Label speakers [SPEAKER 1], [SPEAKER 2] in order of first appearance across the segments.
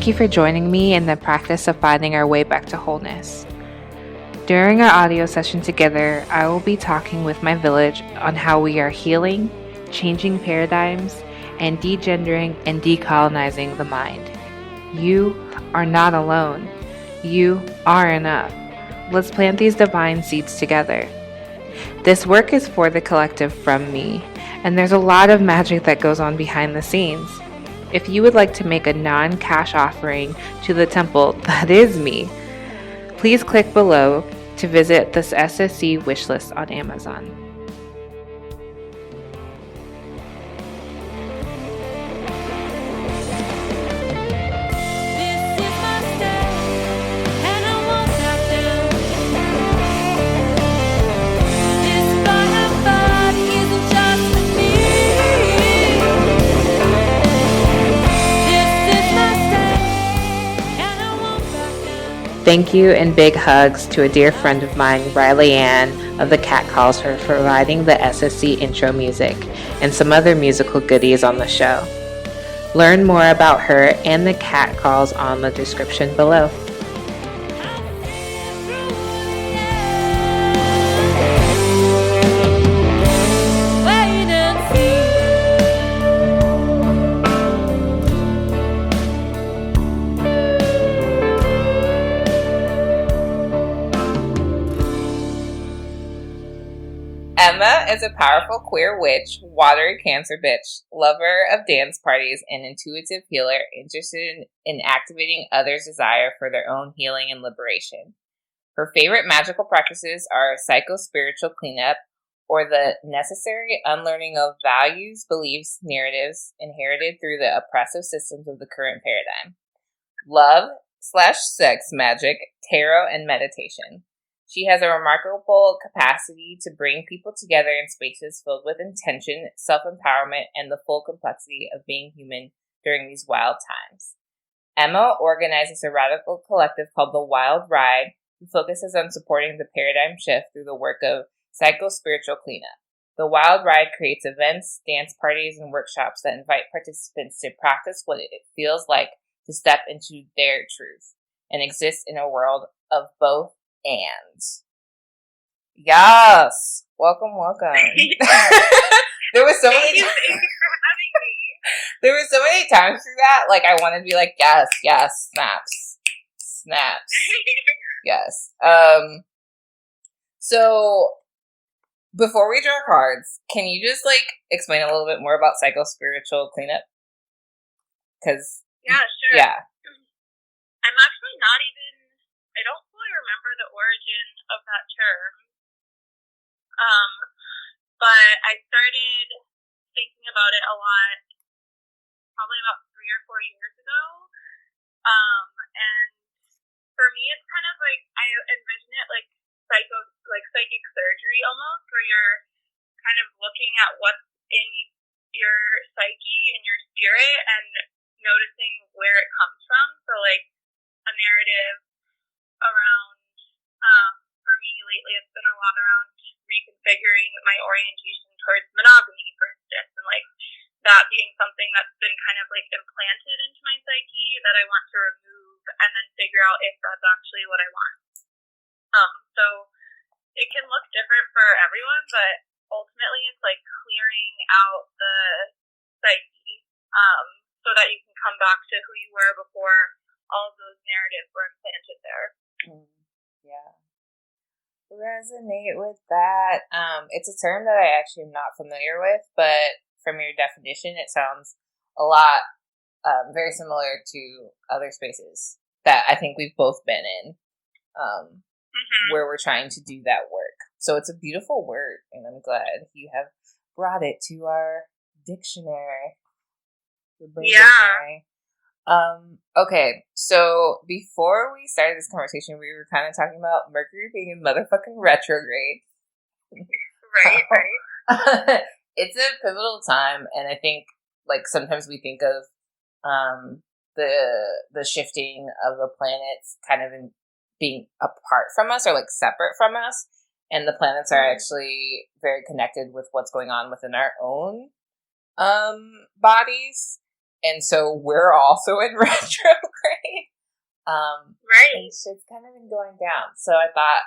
[SPEAKER 1] you for joining me in the practice of finding our way back to wholeness. During our audio session together, I will be talking with my village on how we are healing, changing paradigms, and degendering and decolonizing the mind. You are not alone. You are enough. Let's plant these divine seeds together. This work is for the collective from me, and there's a lot of magic that goes on behind the scenes. If you would like to make a non-cash offering to the temple that is me, please click below to visit this SSC wishlist on Amazon. Thank you and big hugs to a dear friend of mine, Riley Ann of the CatCalls, for providing the SSC intro music and some other musical goodies on the show. Learn more about her and the CatCalls on the description below. Emma is a powerful queer witch, watery Cancer bitch, lover of dance parties, and intuitive healer interested in activating others' desire for their own healing and liberation. Her favorite magical practices are psycho-spiritual cleanup, or the necessary unlearning of values, beliefs, narratives inherited through the oppressive systems of the current paradigm, love/sex magic, tarot, and meditation. She has a remarkable capacity to bring people together in spaces filled with intention, self-empowerment, and the full complexity of being human during these wild times. Emma organizes a radical collective called The Wild Ride, who focuses on supporting the paradigm shift through the work of psycho-spiritual cleanup. The Wild Ride creates events, dance parties, and workshops that invite participants to practice what it feels like to step into their truth and exist in a world of both and. Yes. Welcome. There was so many.
[SPEAKER 2] Thank you for having me.
[SPEAKER 1] There were so many times through that, like I wanted to be like, yes, snaps, yes. So before we draw cards, can you just like explain a little bit more about psycho-spiritual cleanup? Because
[SPEAKER 2] yeah, sure.
[SPEAKER 1] Yeah.
[SPEAKER 2] I'm actually not even. I don't fully remember the origin of that term. But I started thinking about it a lot probably about 3 or 4 years ago. And for me, it's kind of like, I envision it like psychic surgery almost, where you're kind of looking at what's in your psyche and your spirit and noticing where it comes from. So like a narrative around, for me lately, it's been a lot around reconfiguring my orientation towards monogamy, for instance, and like that being something that's been kind of like implanted into my psyche that I want to remove and then figure out if that's actually what I want. So it can look different for everyone, but ultimately it's like clearing out the psyche, so that you can come back to who you were before all of those narratives were implanted there.
[SPEAKER 1] Yeah. Resonate with that. It's a term that I actually am not familiar with, but from your definition, it sounds a lot very similar to other spaces that I think we've both been in, where we're trying to do that work. So it's a beautiful word, and I'm glad you have brought it to our dictionary. Dictionary. Okay, so before we started this conversation, we were kind of talking about Mercury being in motherfucking retrograde.
[SPEAKER 2] Right.
[SPEAKER 1] It's a pivotal time, and I think, like, sometimes we think of the shifting of the planets kind of in being apart from us or, like, separate from us, and the planets are actually very connected with what's going on within our own bodies.
[SPEAKER 3] And so we're also in retrograde.
[SPEAKER 2] Right.
[SPEAKER 3] And shit's kind of been going down. So I thought,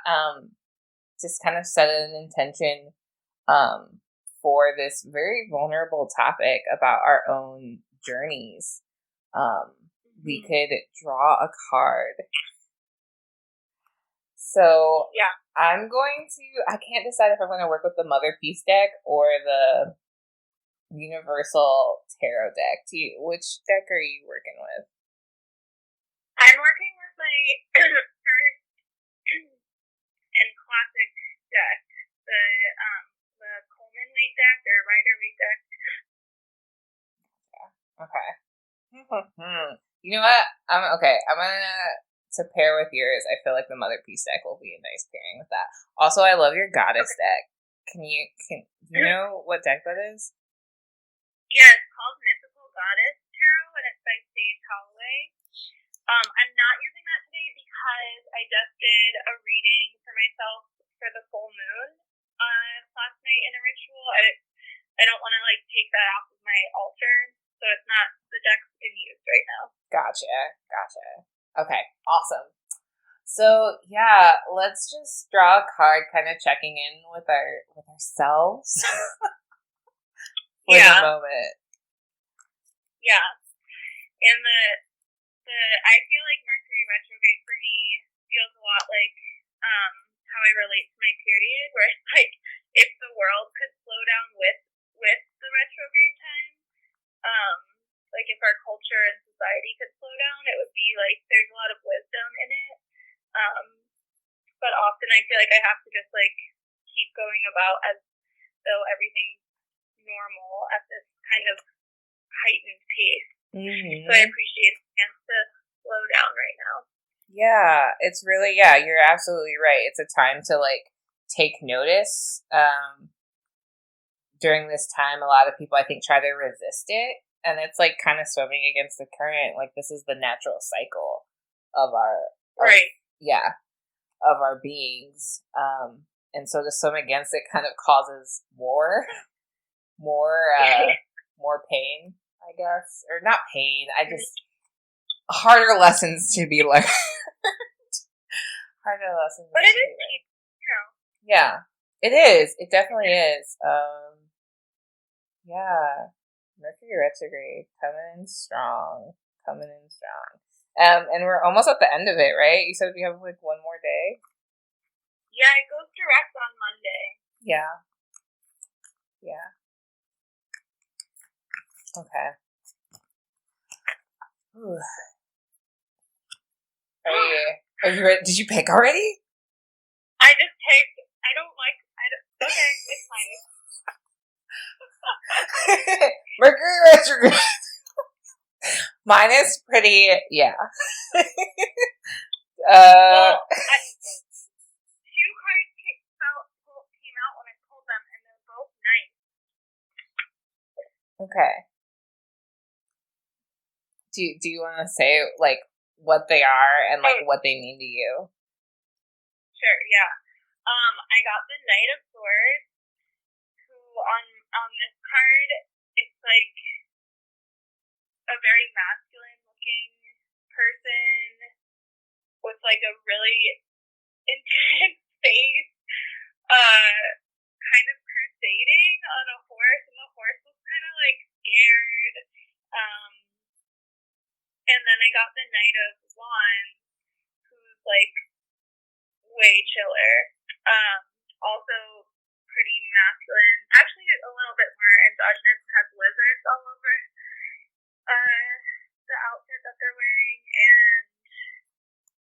[SPEAKER 3] just kind of set an intention, for this very vulnerable topic about our own journeys. We could draw a card. So
[SPEAKER 2] Yeah.
[SPEAKER 3] I can't decide if I'm going to work with the Mother Peace deck or the Universal Tarot deck. Which deck are you working with?
[SPEAKER 2] I'm working with my first and classic deck, the Coleman weight deck or Rider weight deck.
[SPEAKER 3] Okay. You know what? I'm to pair with yours. I feel like the Mother Peace deck will be a nice pairing with that. Also, I love your Goddess deck. Do you know what deck that is?
[SPEAKER 2] Yeah, it's called Mythical Goddess Tarot, and it's by Sage Holloway. I'm not using that today because I just did a reading for myself for the full moon last night in a ritual. I don't want to take that off of my altar, so it's not the deck's in use right now.
[SPEAKER 3] Gotcha. Okay, awesome. So yeah, let's just draw a card, kind of checking in with ourselves for the moment.
[SPEAKER 2] Yeah, and I feel like Mercury retrograde for me feels a lot like how I relate to my period, where it's like if the world could slow down with the retrograde time, like if our culture and society could slow down, it would be like there's a lot of wisdom in it. But often I feel like I have to just keep going about as though everything's normal at this kind of heightened pace. Mm-hmm. So I appreciate the chance to slow down right now.
[SPEAKER 3] Yeah, it's really, you're absolutely right. It's a time to take notice. During this time, a lot of people, I think, try to resist it. And it's kind of swimming against the current. This is the natural cycle of our beings. And so to swim against it kind of causes more pain, I guess, or not pain. Harder lessons to be learned. Harder lessons.
[SPEAKER 2] But it is deep,
[SPEAKER 3] Yeah, it is. It definitely is. Yeah. Mercury retrograde coming in strong. And we're almost at the end of it, right? You said we have one more day.
[SPEAKER 2] Yeah, it goes direct on Monday.
[SPEAKER 3] Yeah. Okay. Ooh. Are you ready? Did you pick already?
[SPEAKER 2] I just picked. Okay, it's fine.
[SPEAKER 3] Mercury retrograde. Mine is pretty, yeah.
[SPEAKER 2] Well, 2 cards came out when I pulled them, and they're both nice.
[SPEAKER 3] Okay. Do you want to say what they are and what they mean to you?
[SPEAKER 2] Sure. Yeah. I got the Knight of Swords, who on this card, it's a very masculine looking person with a really intense face, kind of crusading on a horse, and the horse was kind of scared. And then I got the Knight of Wands, who's way chiller. Also pretty masculine. Actually, a little bit more androgynous, has lizards all over the outfit that they're wearing, and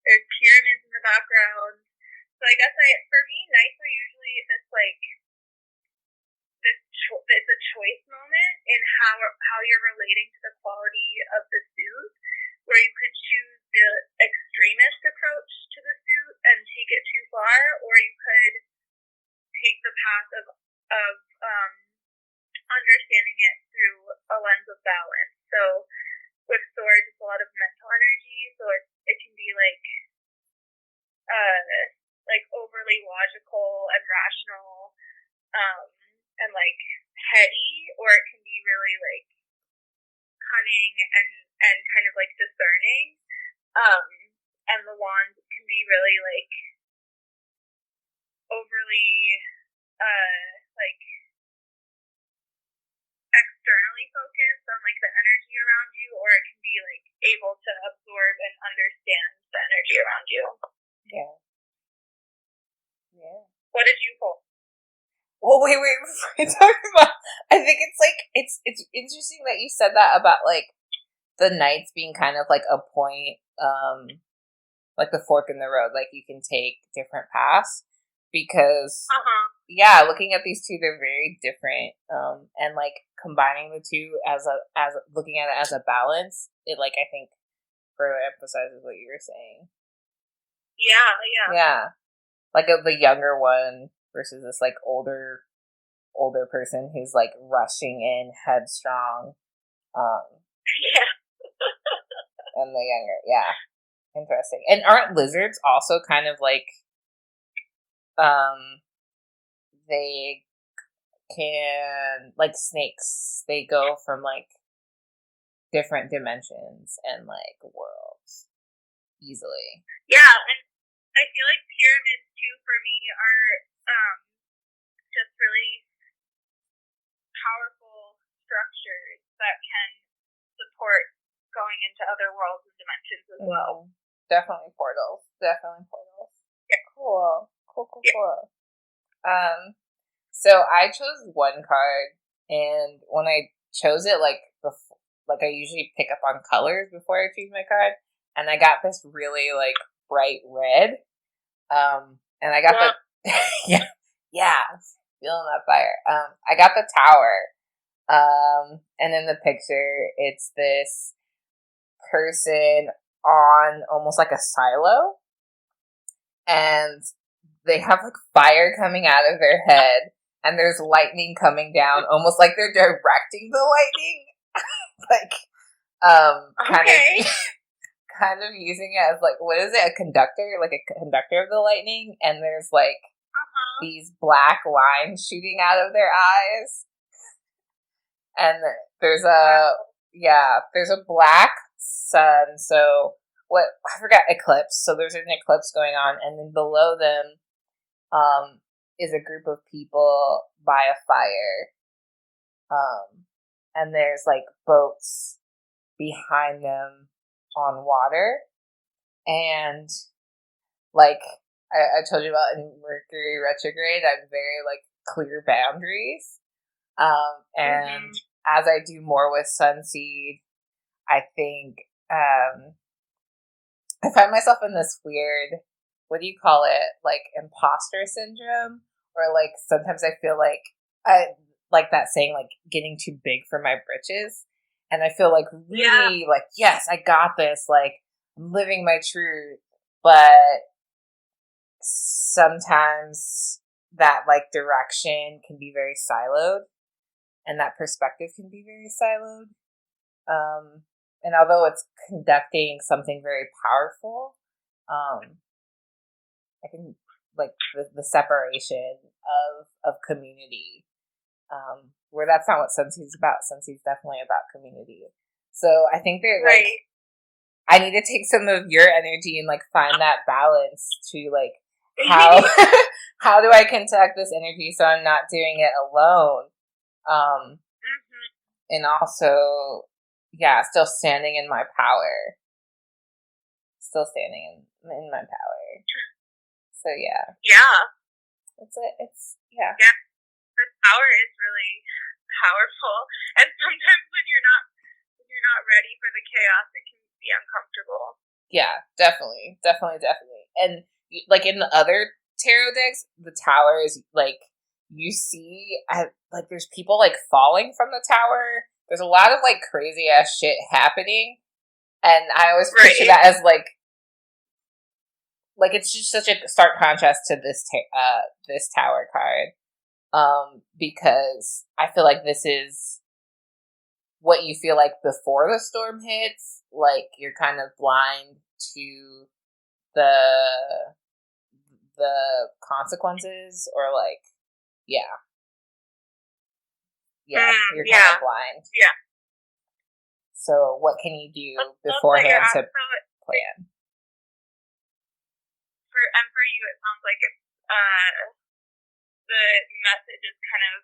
[SPEAKER 2] there's pyramids in the background. So I guess for me, knights are usually it's a choice moment in how you're relating to the quality of the suit, where you could choose the extremist approach to the suit and take it too far, or you could take the path of understanding it through a lens of balance. So with swords, it's a lot of mental energy, so it can be overly logical and rational, and heady, or it can be really cunning and kind of like discerning. And the wand can be really like overly like externally focused on like the energy around you, or it can be like able to absorb and understand the energy around you.
[SPEAKER 3] Yeah. Yeah.
[SPEAKER 2] What did you pull?
[SPEAKER 3] Well, wait, before we talk about, I think it's like, it's interesting that you said that about like the nights being kind of like a point, like the fork in the road, like you can take different paths, because yeah, looking at these two, they're very different, and like combining the two as looking at it as a balance, it like I think further emphasizes what you were saying. Yeah, like the younger one versus this like older person who's like rushing in headstrong, and the younger, interesting. And aren't lizards also kind of like, they can, like snakes, they go from like different dimensions and like worlds easily.
[SPEAKER 2] Yeah, and I feel like pyramids too for me are just really powerful structures that can support going into other worlds and dimensions as well.
[SPEAKER 3] Definitely portals. Yeah. Cool. So I chose one card, and when I chose it, like before, like I usually pick up on colors before I choose my card, and I got this really like bright red. And I got the feeling that fire. I got the tower. And in the picture, it's this person on almost like a silo, and they have like fire coming out of their head, and there's lightning coming down, almost like they're directing the lightning, like kind of using it as like, what is it, a conductor, like a conductor of the lightning, and there's like these black lines shooting out of their eyes, and there's a black sun, so what, I forgot, eclipse, so there's an eclipse going on, and then below them is a group of people by a fire, and there's like boats behind them on water, and like I told you about in Mercury retrograde, I'm very like clear boundaries, and as I do more with Sunseed, I think I find myself in this weird, what do you call it, like imposter syndrome, or like sometimes I feel like I like that saying, like getting too big for my britches, and I feel like really like, yes, I got this, like I'm living my truth, but sometimes that like direction can be very siloed, and that perspective can be very siloed. And although it's conducting something very powerful, I can like the separation of community, where that's not what Sunseed's about. Sunseed's definitely about community. So I think they're like, I need to take some of your energy and like find that balance to like how do I contact this energy so I'm not doing it alone, and also still standing in my power, so that's it. It's
[SPEAKER 2] the power is really powerful, and sometimes when you're not ready for the chaos, it can be uncomfortable.
[SPEAKER 3] Definitely, and like in the other tarot decks, the tower is like, you see like there's people like falling from the tower. There's a lot of like crazy ass shit happening, and I always picture that as like it's just such a stark contrast to this this tower card, because I feel like this is what you feel like before the storm hits, like you're kind of blind to the consequences, or like you're kind of blind. So what can you do beforehand to plan?
[SPEAKER 2] For you, it sounds like it's the message is kind of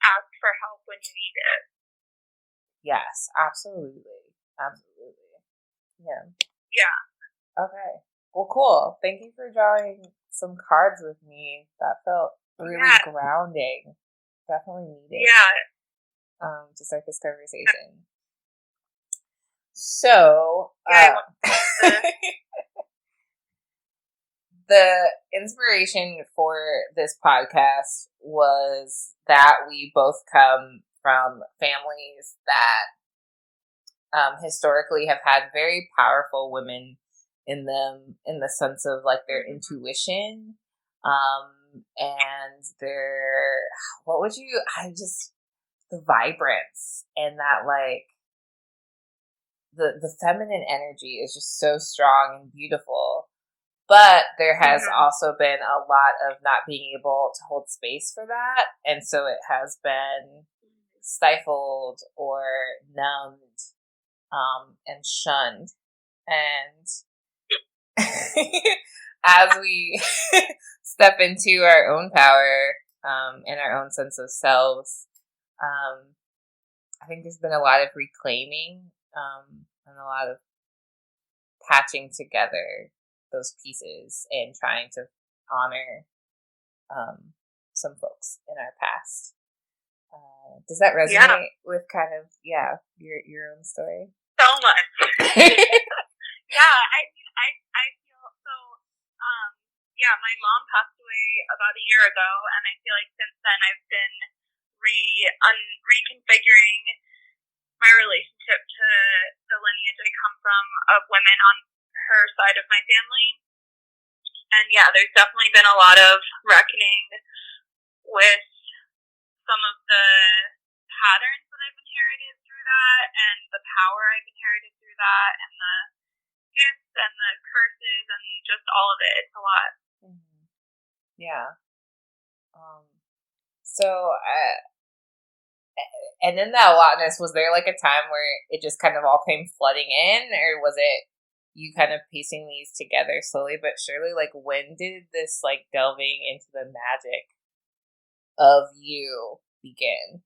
[SPEAKER 2] ask for help when you need it.
[SPEAKER 3] Yes, absolutely. Yeah. Okay. Well, cool. Thank you for drawing some cards with me. That felt really grounding. Definitely needed. To start this conversation. So, the inspiration for this podcast was that we both come from families that historically have had very powerful women in them, in the sense of like their intuition and their, the vibrance, and that like the feminine energy is just so strong and beautiful. But there has also been a lot of not being able to hold space for that. And so it has been stifled or numbed and shunned. And as we step into our own power and our own sense of selves, I think there's been a lot of reclaiming and a lot of patching together those pieces and trying to honor some folks in our past. Does that resonate with kind of your own story?
[SPEAKER 2] So much. I feel so. My mom passed away about a year ago, and I feel like since then I've been reconfiguring my relationship to the lineage I come from of women on her side of my family. And there's definitely been a lot of reckoning with some of the patterns that I've inherited through that, and the power I've inherited through that, and the gifts and the curses and just all of it. It's a lot.
[SPEAKER 3] Yeah. And in that allotness, was there like a time where it just kind of all came flooding in, or was it you kind of piecing these together slowly but surely? Like, when did this like delving into the magic of you begin?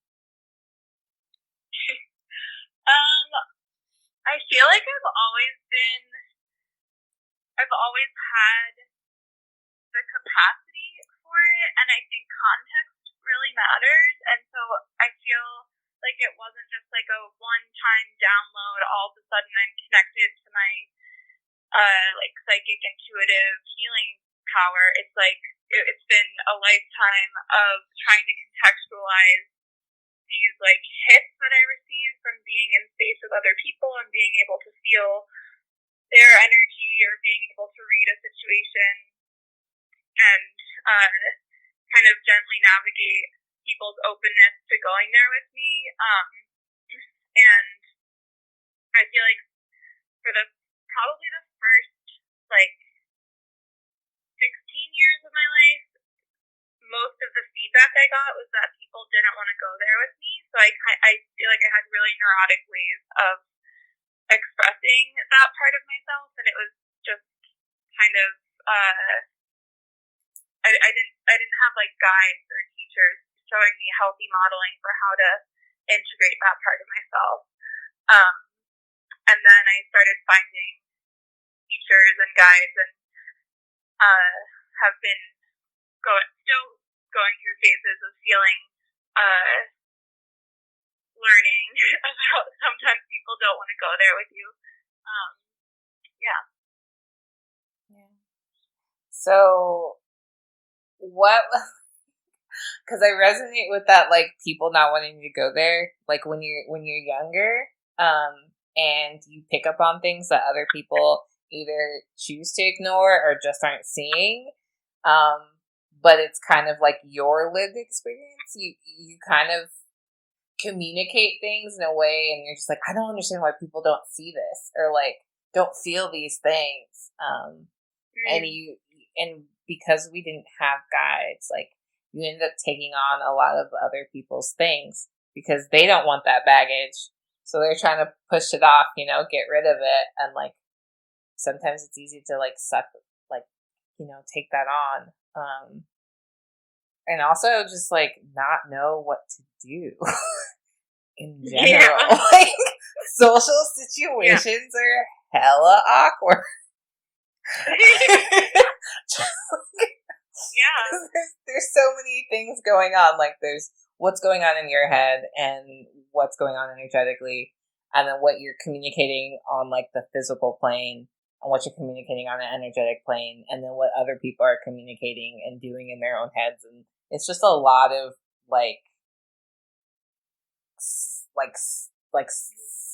[SPEAKER 2] I feel like I've always had the capacity for it, and I think context really matters. And so I feel like it wasn't just like a one-time download. All of a sudden, I'm connected to my like psychic, intuitive healing power. It's like it's been a lifetime of trying to contextualize these like hits that I receive from being in space with other people and being able to feel their energy or being able to read a situation and kind of gently navigate people's openness to going there with me. And I feel like for probably the first like 16 years of my life, most of the feedback I got was that people didn't want to go there with me. So I feel like I had really neurotic ways of expressing that part of myself, and it was just kind of I didn't have like guides or teachers showing me healthy modeling for how to integrate that part of myself. And then I started finding teachers and guides, and have been still going through phases of feeling learning about sometimes people don't want to go there with you.
[SPEAKER 3] So what, because I resonate with that, like people not wanting to go there, like when you're younger, and you pick up on things that other people either choose to ignore or just aren't seeing, but it's kind of like your lived experience. You kind of communicate things in a way, and you're just like, I don't understand why people don't see this or like don't feel these things. And because we didn't have guides, like you end up taking on a lot of other people's things because they don't want that baggage. So they're trying to push it off, you know, get rid of it. And like, sometimes it's easy to like suck, like, you know, take that on. And also just like not know what to do in general.
[SPEAKER 2] Yeah.
[SPEAKER 3] Like, social situations are hella awkward.
[SPEAKER 2] Yeah.
[SPEAKER 3] There's so many things going on. Like, there's what's going on in your head and what's going on energetically, and then what you're communicating on like the physical plane, and what you're communicating on an energetic plane, and then what other people are communicating and doing in their own heads. And it's just a lot of like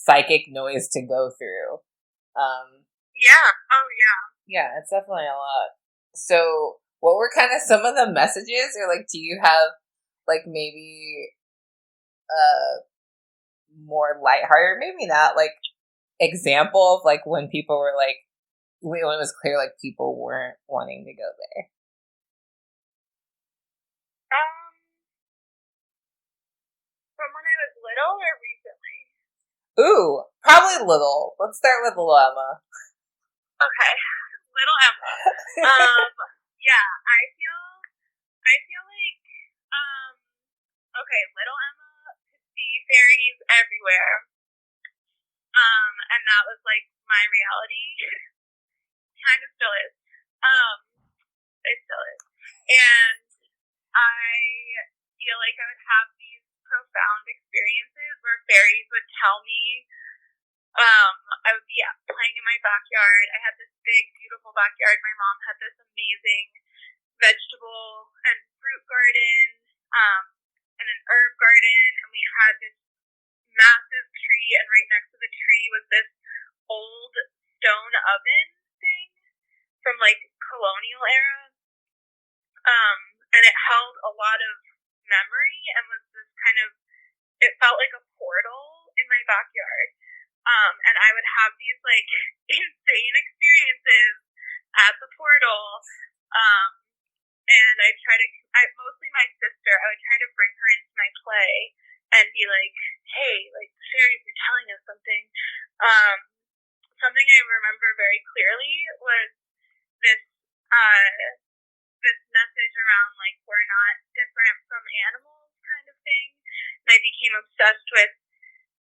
[SPEAKER 3] psychic noise to go through.
[SPEAKER 2] Yeah. Oh yeah.
[SPEAKER 3] Yeah, it's definitely a lot. So, what were kind of some of the messages, or like, do you have like maybe more lighthearted, maybe not, like example of like when people were like, when it was clear like people weren't wanting to go there?
[SPEAKER 2] From when I was little or recently?
[SPEAKER 3] Ooh, probably little. Let's start with little Emma.
[SPEAKER 2] Okay, little Emma. Yeah, I feel like, okay, little Emma could see fairies everywhere. And that was like my reality. Kind of still is. It still is. And I feel like I would have these profound experiences where fairies would tell me, I would be playing in my backyard. I had this big, beautiful backyard. My mom had this amazing vegetable and fruit garden, and an herb garden, and we had this massive tree, and right next to the tree was this old stone oven thing from like colonial era. And it held a lot of memory and was this kind of, it felt like a portal in my backyard. And I would have these like insane experiences at the portal. And mostly my sister, I would try to bring her into my play and be like, hey, like, fairies are telling us something. Something I remember very clearly was this, this message around like we're not different from animals kind of thing. And I became obsessed with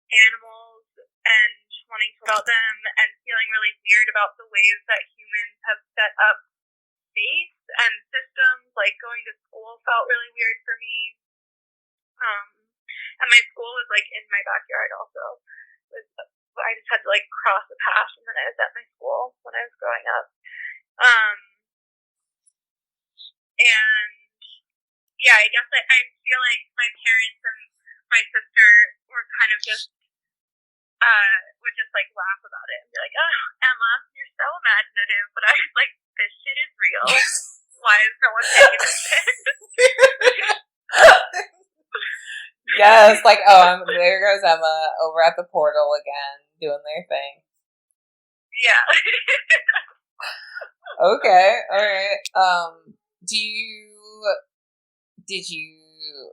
[SPEAKER 2] animals and wanting to about them and feeling really weird about the ways that humans have set up space and systems. Like going to school felt really weird for me. And my school was like in my backyard also. I just had to like cross the path and then I was at my school when I was growing up. And yeah, I guess I feel like my parents and my sister were kind of just, would just like laugh about it and be like, oh, Emma, you're so imaginative. But I was like, this shit is real. Why is no one paying attention?
[SPEAKER 3] Yes, like, oh, there goes Emma over at the portal again, doing their thing.
[SPEAKER 2] Yeah.
[SPEAKER 3] Okay, alright. Did you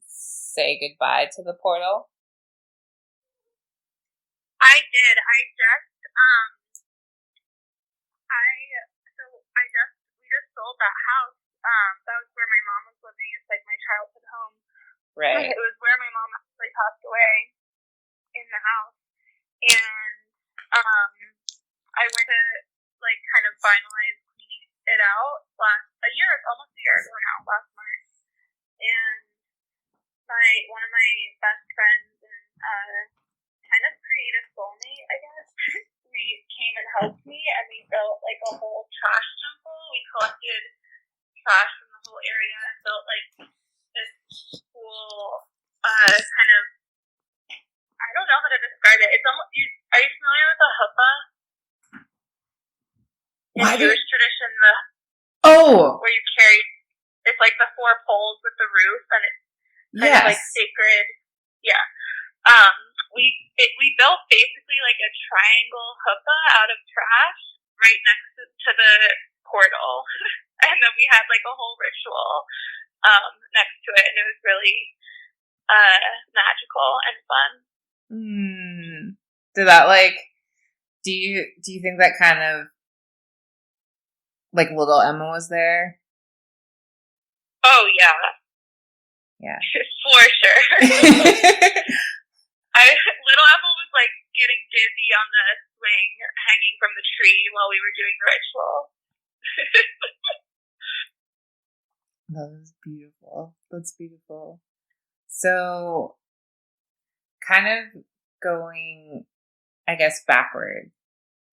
[SPEAKER 3] say goodbye to the portal?
[SPEAKER 2] I did. We just sold that house. That was where my mom was living. It's like my childhood home.
[SPEAKER 3] Right.
[SPEAKER 2] It was where my mom actually passed away, in the house. And, I went to, like, kind of finalize cleaning it out almost a year ago now, last March. And one of my best friends and, kind of creative soulmate, I guess, we came and helped me, and we built like a whole trash temple. We collected trash from the whole area and built like this cool, kind of, I don't know how to describe it. It's almost, are you familiar with a huppah? In Jewish tradition, where you carry, it's like the 4 poles with the roof, and it's kind of like sacred. Yeah. We built basically like a triangle huppah out of trash right next to the portal, and then we had like a whole ritual next to it, and it was really magical and fun.
[SPEAKER 3] Did that do you think that kind of little Emma was there?
[SPEAKER 2] Oh yeah.
[SPEAKER 3] Yeah.
[SPEAKER 2] For sure. Little Emma was getting dizzy on the swing hanging from the tree while we were doing the ritual.
[SPEAKER 3] That is beautiful. That's beautiful. So, kind of going, I guess, backward.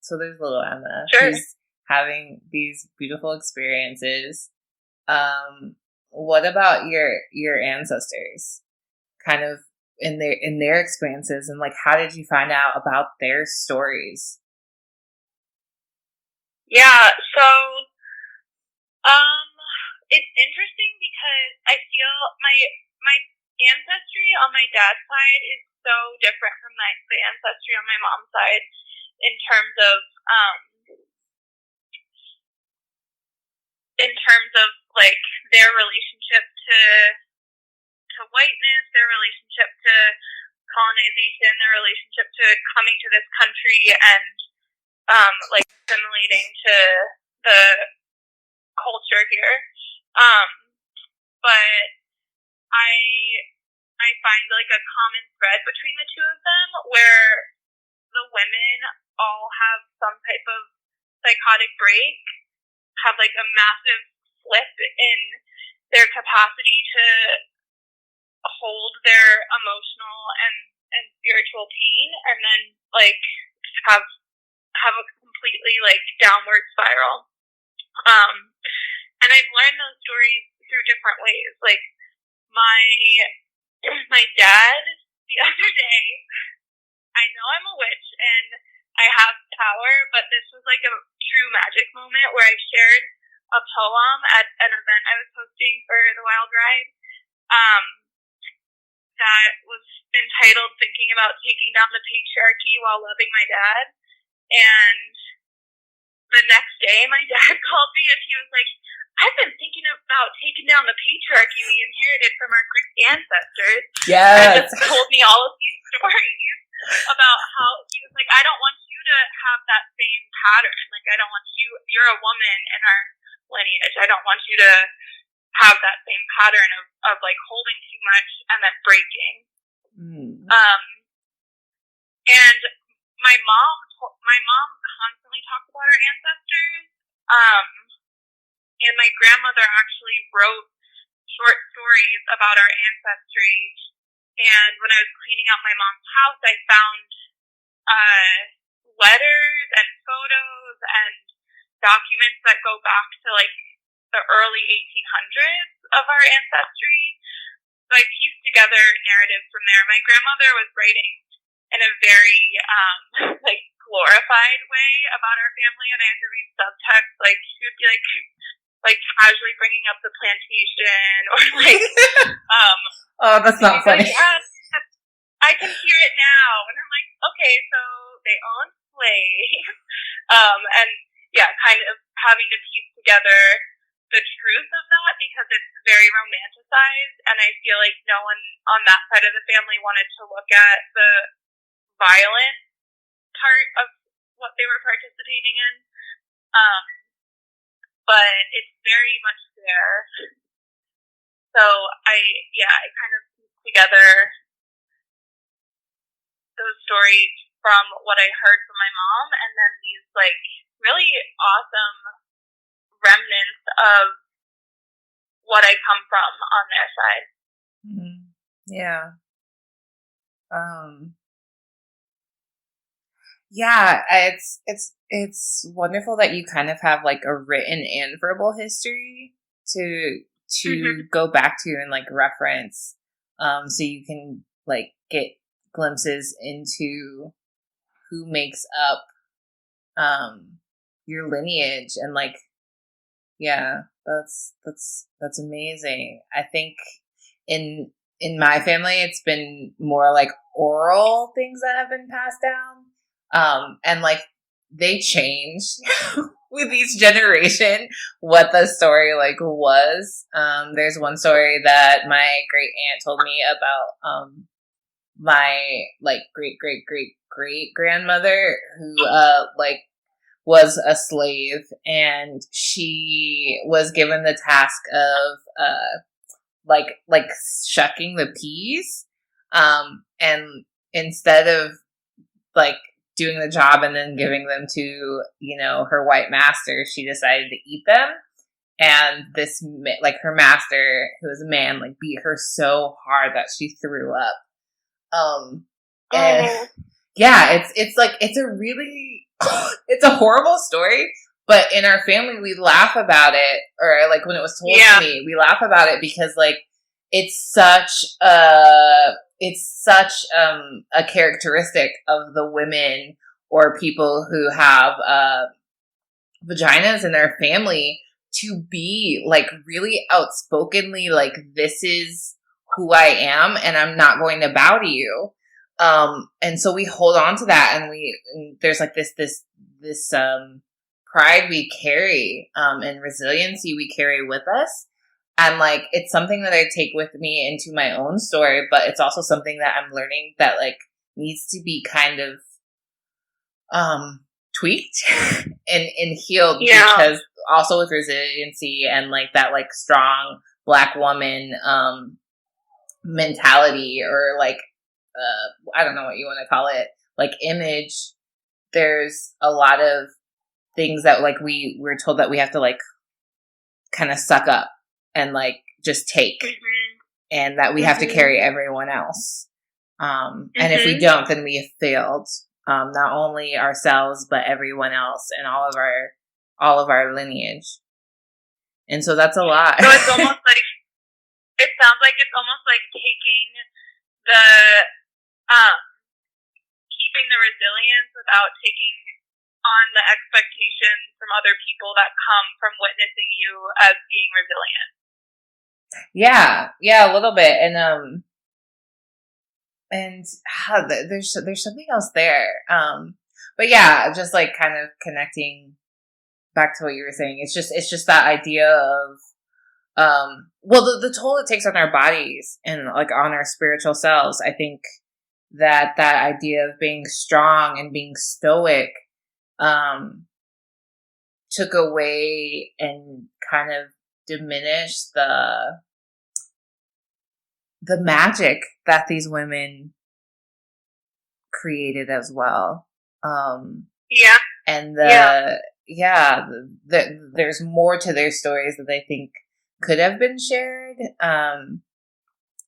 [SPEAKER 3] So there's little Emma.
[SPEAKER 2] Sure.
[SPEAKER 3] She's having these beautiful experiences. What about your ancestors? Kind of in their experiences, and how did you find out about their stories?
[SPEAKER 2] Yeah, so it's interesting because I feel my ancestry on my dad's side is so different from the ancestry on my mom's side in terms of their relationship to whiteness, their relationship to colonization, their relationship to coming to this country and assimilating to the culture here. But I find a common thread between the two of them where the women all have some type of psychotic break, have a massive flip in their capacity to hold their emotional and spiritual pain, and then have a completely downward spiral. And I've learned those stories through different ways. My dad the other day, I know I'm a witch and I have power, but this was a true magic moment where I shared a poem at an event I was hosting for the Wild Ride. That was entitled "Thinking About Taking Down the Patriarchy While Loving My Dad." And the next day, my dad called me and he was like, "I've been thinking about taking down the patriarchy we inherited from our Greek ancestors."
[SPEAKER 3] Yes.
[SPEAKER 2] And just told me all of these stories about how he was like, "I don't want you to have that same pattern. I don't want you're a woman in our lineage. I don't want you to have that same pattern of holding too much and then breaking." And my mom constantly talked about her ancestors. And my grandmother actually wrote short stories about our ancestry. And when I was cleaning out my mom's house, I found letters and photos and documents that go back to the early 1800s of our ancestry. So I pieced together narratives from there. My grandmother was writing in a very glorified way about our family, and I had to read subtext. She would be casually bringing up the plantation, or
[SPEAKER 3] oh, that's not funny.
[SPEAKER 2] Yeah, I can hear it now, and I'm like, okay, so they owned slaves, and yeah, kind of having to piece together the truth of that because it's very romanticized, and I feel like no one on that side of the family wanted to look at the violent part of what they were participating in. But it's very much there. So I kind of pieced together those stories from what I heard from my mom, and then these really awesome remnants of what I come from on their side.
[SPEAKER 3] Mm-hmm. Yeah. Yeah, it's wonderful that you kind of have a written and verbal history to go back to and reference, so you can get glimpses into who makes up your lineage, and yeah, that's amazing. I think in my family it's been more oral things that have been passed down. And they change with each generation what the story was. There's one story that my great aunt told me about my like great great great great grandmother who like was a slave, and she was given the task of like shucking the peas, and instead of like doing the job and then giving them to, you know, her white master, she decided to eat them. And this, like, her master, who was a man, like, beat her so hard that she threw up. And yeah, it's like, it's a really, it's a horrible story, but in our family, we laugh about it, or like when it was told to me, we laugh about it because like, it's such a characteristic of the women or people who have vaginas in their family to be like really outspokenly like, this is who I am and I'm not going to bow to you. And so we hold on to that, and there's like this pride we carry, and resiliency we carry with us. And like, it's something that I take with me into my own story, but it's also something that I'm learning that like needs to be kind of, tweaked and healed, because also with resiliency and like that like strong Black woman, mentality, or like, I don't know what you want to call it, like image, there's a lot of things that like we're told that we have to like kind of suck up and like just take, and that we have to carry everyone else. And if we don't, then we have failed, not only ourselves, but everyone else and all of our lineage. And so that's a lot.
[SPEAKER 2] So it's almost like, it sounds like it's almost like taking the, keeping the resilience without taking on the expectations from other people that come from witnessing you as being resilient.
[SPEAKER 3] Yeah, a little bit. And there's something else there. But yeah, just like kind of connecting back to what you were saying. It's just that idea of, well, the toll it takes on our bodies and like on our spiritual selves. I think that idea of being strong and being stoic, took away and kind of diminished the magic that these women created as well. And there's more to their stories that I think could have been shared.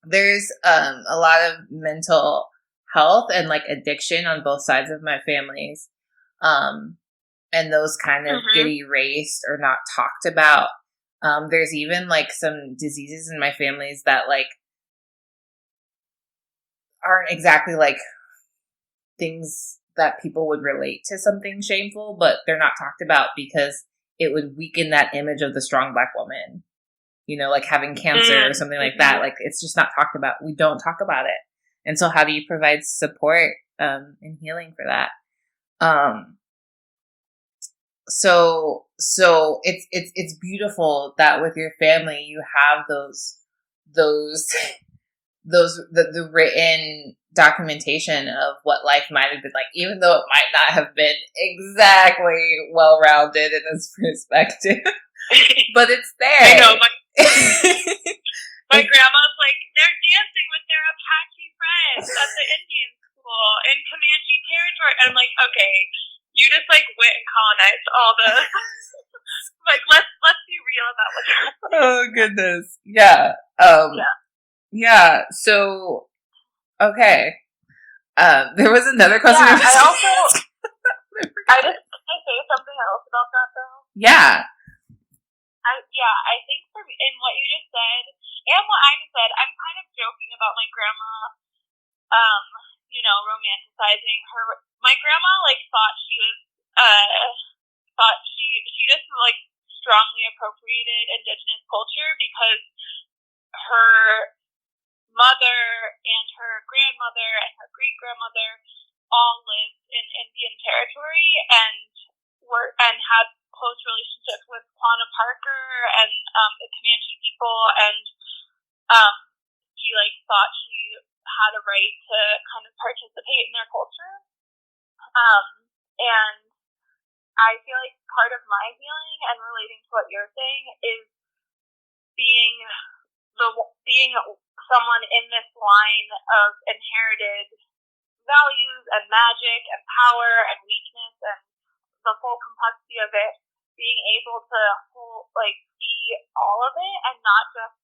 [SPEAKER 3] There's a lot of mental health and like addiction on both sides of my families. And those kind of get erased or not talked about. There's even like some diseases in my families that like aren't exactly like things that people would relate to something shameful, but they're not talked about because it would weaken that image of the strong Black woman, you know, like having cancer or something like that. Like, it's just not talked about. We don't talk about it. And so how do you provide support, and healing for that? So it's beautiful that with your family, you have the written documentation of what life might have been like, even though it might not have been exactly well-rounded in its perspective, but it's there.
[SPEAKER 2] I know, my grandma's like, they're dancing with their Apache friends at the Indian school in Comanche territory. And I'm like, okay, you just like went and colonized all the like, let's be real about what's happening.
[SPEAKER 3] Oh goodness. Yeah. Yeah. So, okay. There was another question.
[SPEAKER 2] Yeah, I just say something else about that though.
[SPEAKER 3] Yeah.
[SPEAKER 2] I think in what you just said and what I just said, I'm kind of joking about my grandma, romanticizing her. My grandma like thought she just like strongly appropriated indigenous culture because her mother and her grandmother and her great grandmother all lived in Indian territory and had close relationships with Quanah Parker and the Comanche people, and she like thought she had a right to kind of participate in their culture. And I feel like part of my healing and relating to what you're saying is being someone in this line of inherited values and magic and power and weakness and the full complexity of it, being able to see all of it and not just,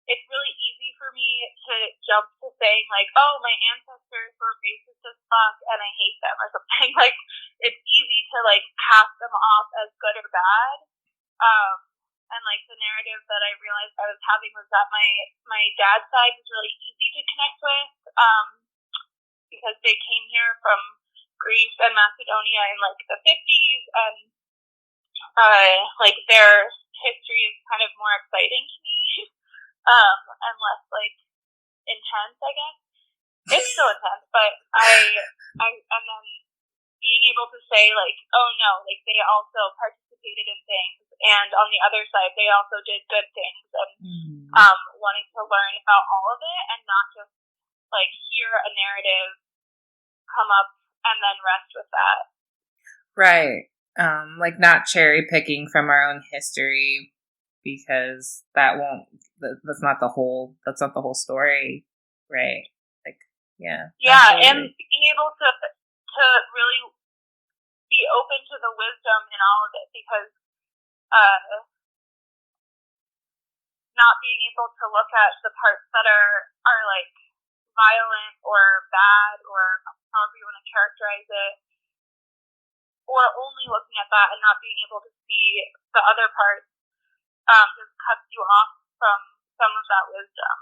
[SPEAKER 2] it's really easy for me to jump to saying like, oh, my ancestors were racist as fuck and I hate them or something. Like, it's easy to like pass them off as good or bad. And like the narrative that I realized I was having was that my dad's side was really easy to connect with, because they came here from Greece and Macedonia in like the 50s, and like their history is kind of more exciting to me, and less like intense, I guess. It's still intense, but I and then being able to say like, oh no, like they also participated in things, and on the other side they also did good things, and wanting to learn about all of it and not just like hear a narrative, come up, and then rest with that.
[SPEAKER 3] Right. Like not cherry picking from our own history, because that's not the whole story, right? Like, yeah.
[SPEAKER 2] Yeah,
[SPEAKER 3] absolutely.
[SPEAKER 2] and being able to really be open to the wisdom in all of it, because not being able to look at the parts that are like violent or bad or however you want to characterize it, or only looking at that and not being able to see the other parts, just cuts you off from some of that wisdom.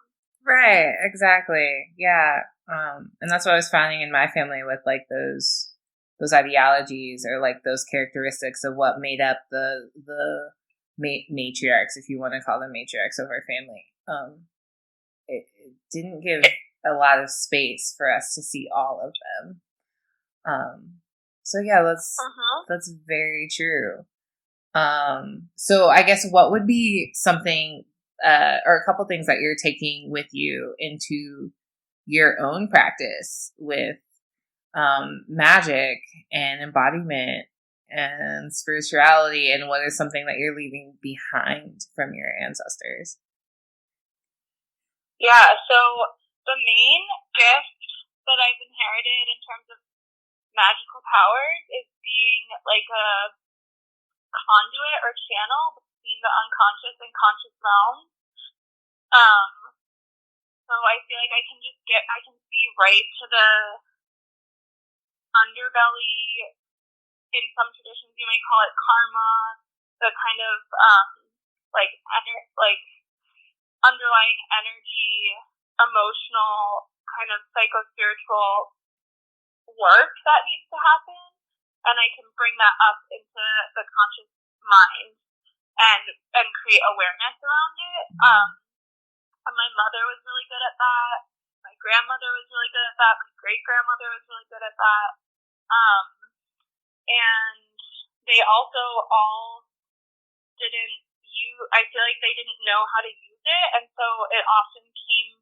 [SPEAKER 3] Right, exactly. Yeah. And that's what I was finding in my family with like those ideologies or like those characteristics of what made up the matriarchs, if you want to call them matriarchs of our family. It didn't give a lot of space for us to see all of them. So yeah, that's very true. So I guess what would be something, or a couple things that you're taking with you into your own practice with magic and embodiment and spirituality, and what is something that you're leaving behind from your ancestors?
[SPEAKER 2] Yeah, so the main gift that I've inherited in terms of magical powers is being like a conduit or channel between the unconscious and conscious realms. So I feel like I can see right to the underbelly. In some traditions, you might call it karma, the kind of underlying energy, emotional, kind of psycho-spiritual work that needs to happen, and I can bring that up into the conscious mind and create awareness around it. And my mother was really good at that. My grandmother was really good at that. My great-grandmother was really good at that. And they also all I feel like they didn't know how to use it, and so it often came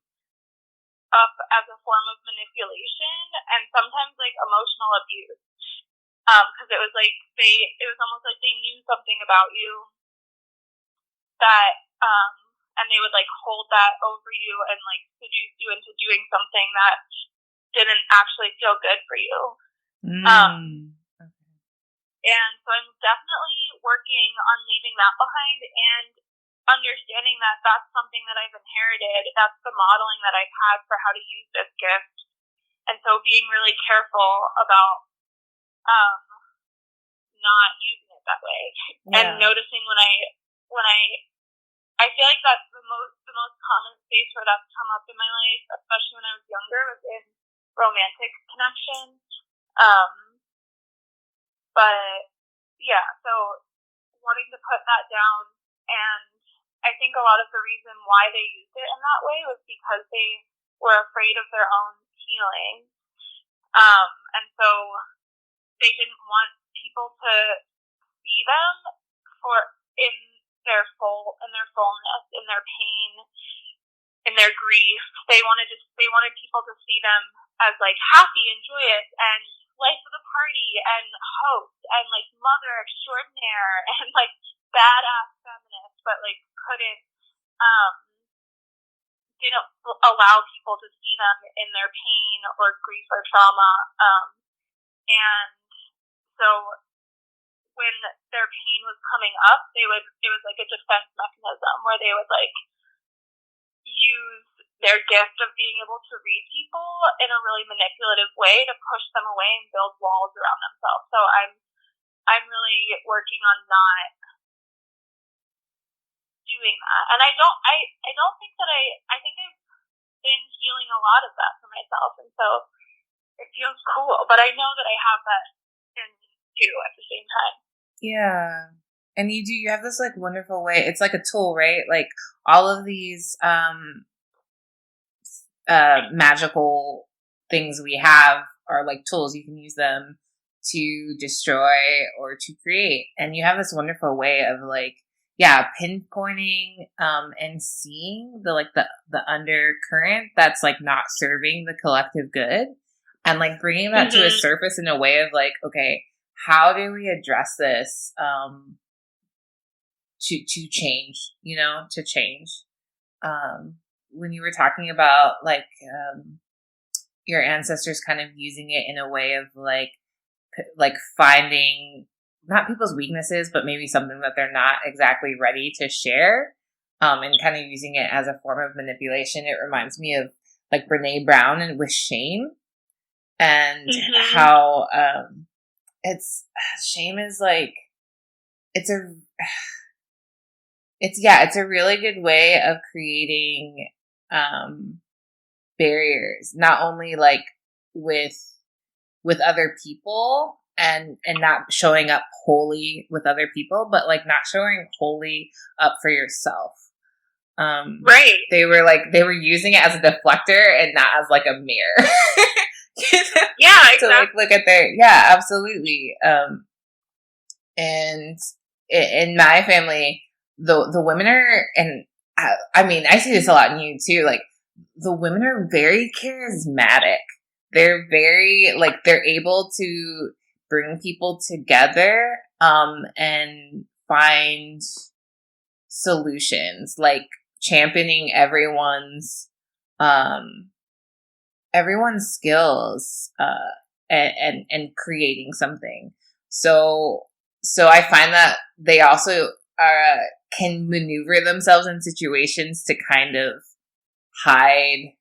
[SPEAKER 2] up as a form of manipulation and sometimes like emotional abuse, because it was almost like they knew something about you that and they would like hold that over you and like seduce you into doing something that didn't actually feel good for you. And so I'm definitely working on leaving that behind and understanding that that's something that I've inherited. That's the modeling that I've had for how to use this gift. And so being really careful about not using it that way. Yeah. And noticing when I feel like that's the most common space where that's come up in my life, especially when I was younger, was in romantic connections. But yeah, so wanting to put that down, and I think a lot of the reason why they used it in that way was because they were afraid of their own healing. And so they didn't want people to see them in their fullness, in their pain, in their grief. They wanted people to see them as like happy and joyous and life of the party and host and like mother extraordinaire and like badass feminist, but like didn't allow people to see them in their pain or grief or trauma. And so when their pain was coming up, it was like a defense mechanism where they would like use their gift of being able to read people in a really manipulative way to push them away and build walls around themselves. So I'm really working on not doing that. And I don't think that I think I've been healing a lot of that for myself, and so it feels cool. But I know that I have that in me too at the same time.
[SPEAKER 3] Yeah. And you have this like wonderful way. It's like a tool, right? Like all of these magical things we have are like tools. You can use them to destroy or to create. And you have this wonderful way of like, pinpointing and seeing the undercurrent that's like not serving the collective good, and like bringing that to a surface in a way of like, okay, how do we address this to change, to change. When you were talking about like your ancestors kind of using it in a way of like finding not people's weaknesses, but maybe something that they're not exactly ready to share, and kind of using it as a form of manipulation. It reminds me of like Brene Brown and with shame, and how shame is like it's a really good way of creating barriers, not only like with other people and not showing up wholly with other people, but like not showing wholly up for yourself.
[SPEAKER 2] Right.
[SPEAKER 3] They were using it as a deflector and not as like a mirror.
[SPEAKER 2] Yeah, exactly.
[SPEAKER 3] To like look at absolutely. And in my family, the women are, and I mean, I see this a lot in you too. Like the women are very charismatic. They're very like they're able to bring people together and find solutions, like championing everyone's skills and creating something. So I find that they also can maneuver themselves in situations to kind of hide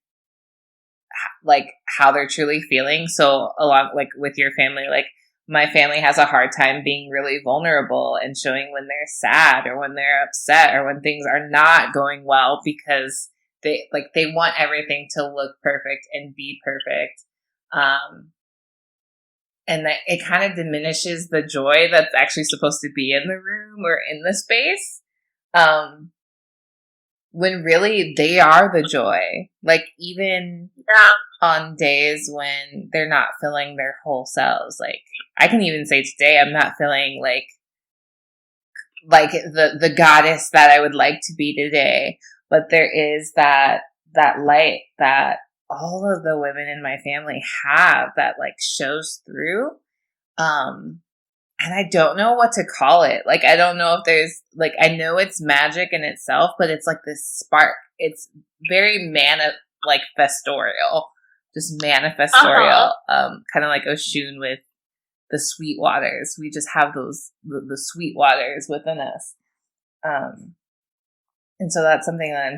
[SPEAKER 3] like how they're truly feeling. So along like with your family, like my family has a hard time being really vulnerable and showing when they're sad or when they're upset or when things are not going well, because they want everything to look perfect and be perfect. And that it kind of diminishes the joy that's actually supposed to be in the room or in the space. When really they are the joy. Like even on days when they're not feeling their whole selves. Like I can even say today I'm not feeling like the goddess that I would like to be today. But there is that light that all of the women in my family have that like shows through. And I don't know what to call it. Like, I don't know if there's, like, I know it's magic in itself, but it's like this spark. It's very manifestorial. Just manifestorial. Kind of like Oshun with the sweet waters. We just have those, the sweet waters within us. And so that's something that I'm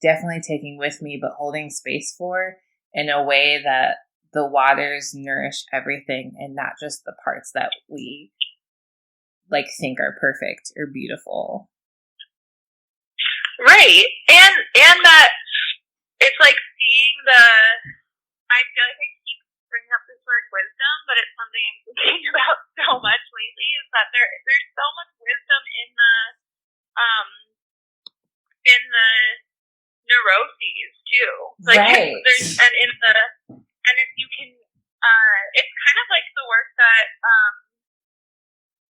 [SPEAKER 3] definitely taking with me, but holding space for in a way that the waters nourish everything and not just the parts that we like think are perfect or beautiful.
[SPEAKER 2] Right. And that it's like seeing I feel like I keep bringing up this word wisdom, but it's something I'm thinking about so much lately, is that there's so much wisdom in the neuroses too. Like
[SPEAKER 3] right.
[SPEAKER 2] And if you can, it's kind of like the work that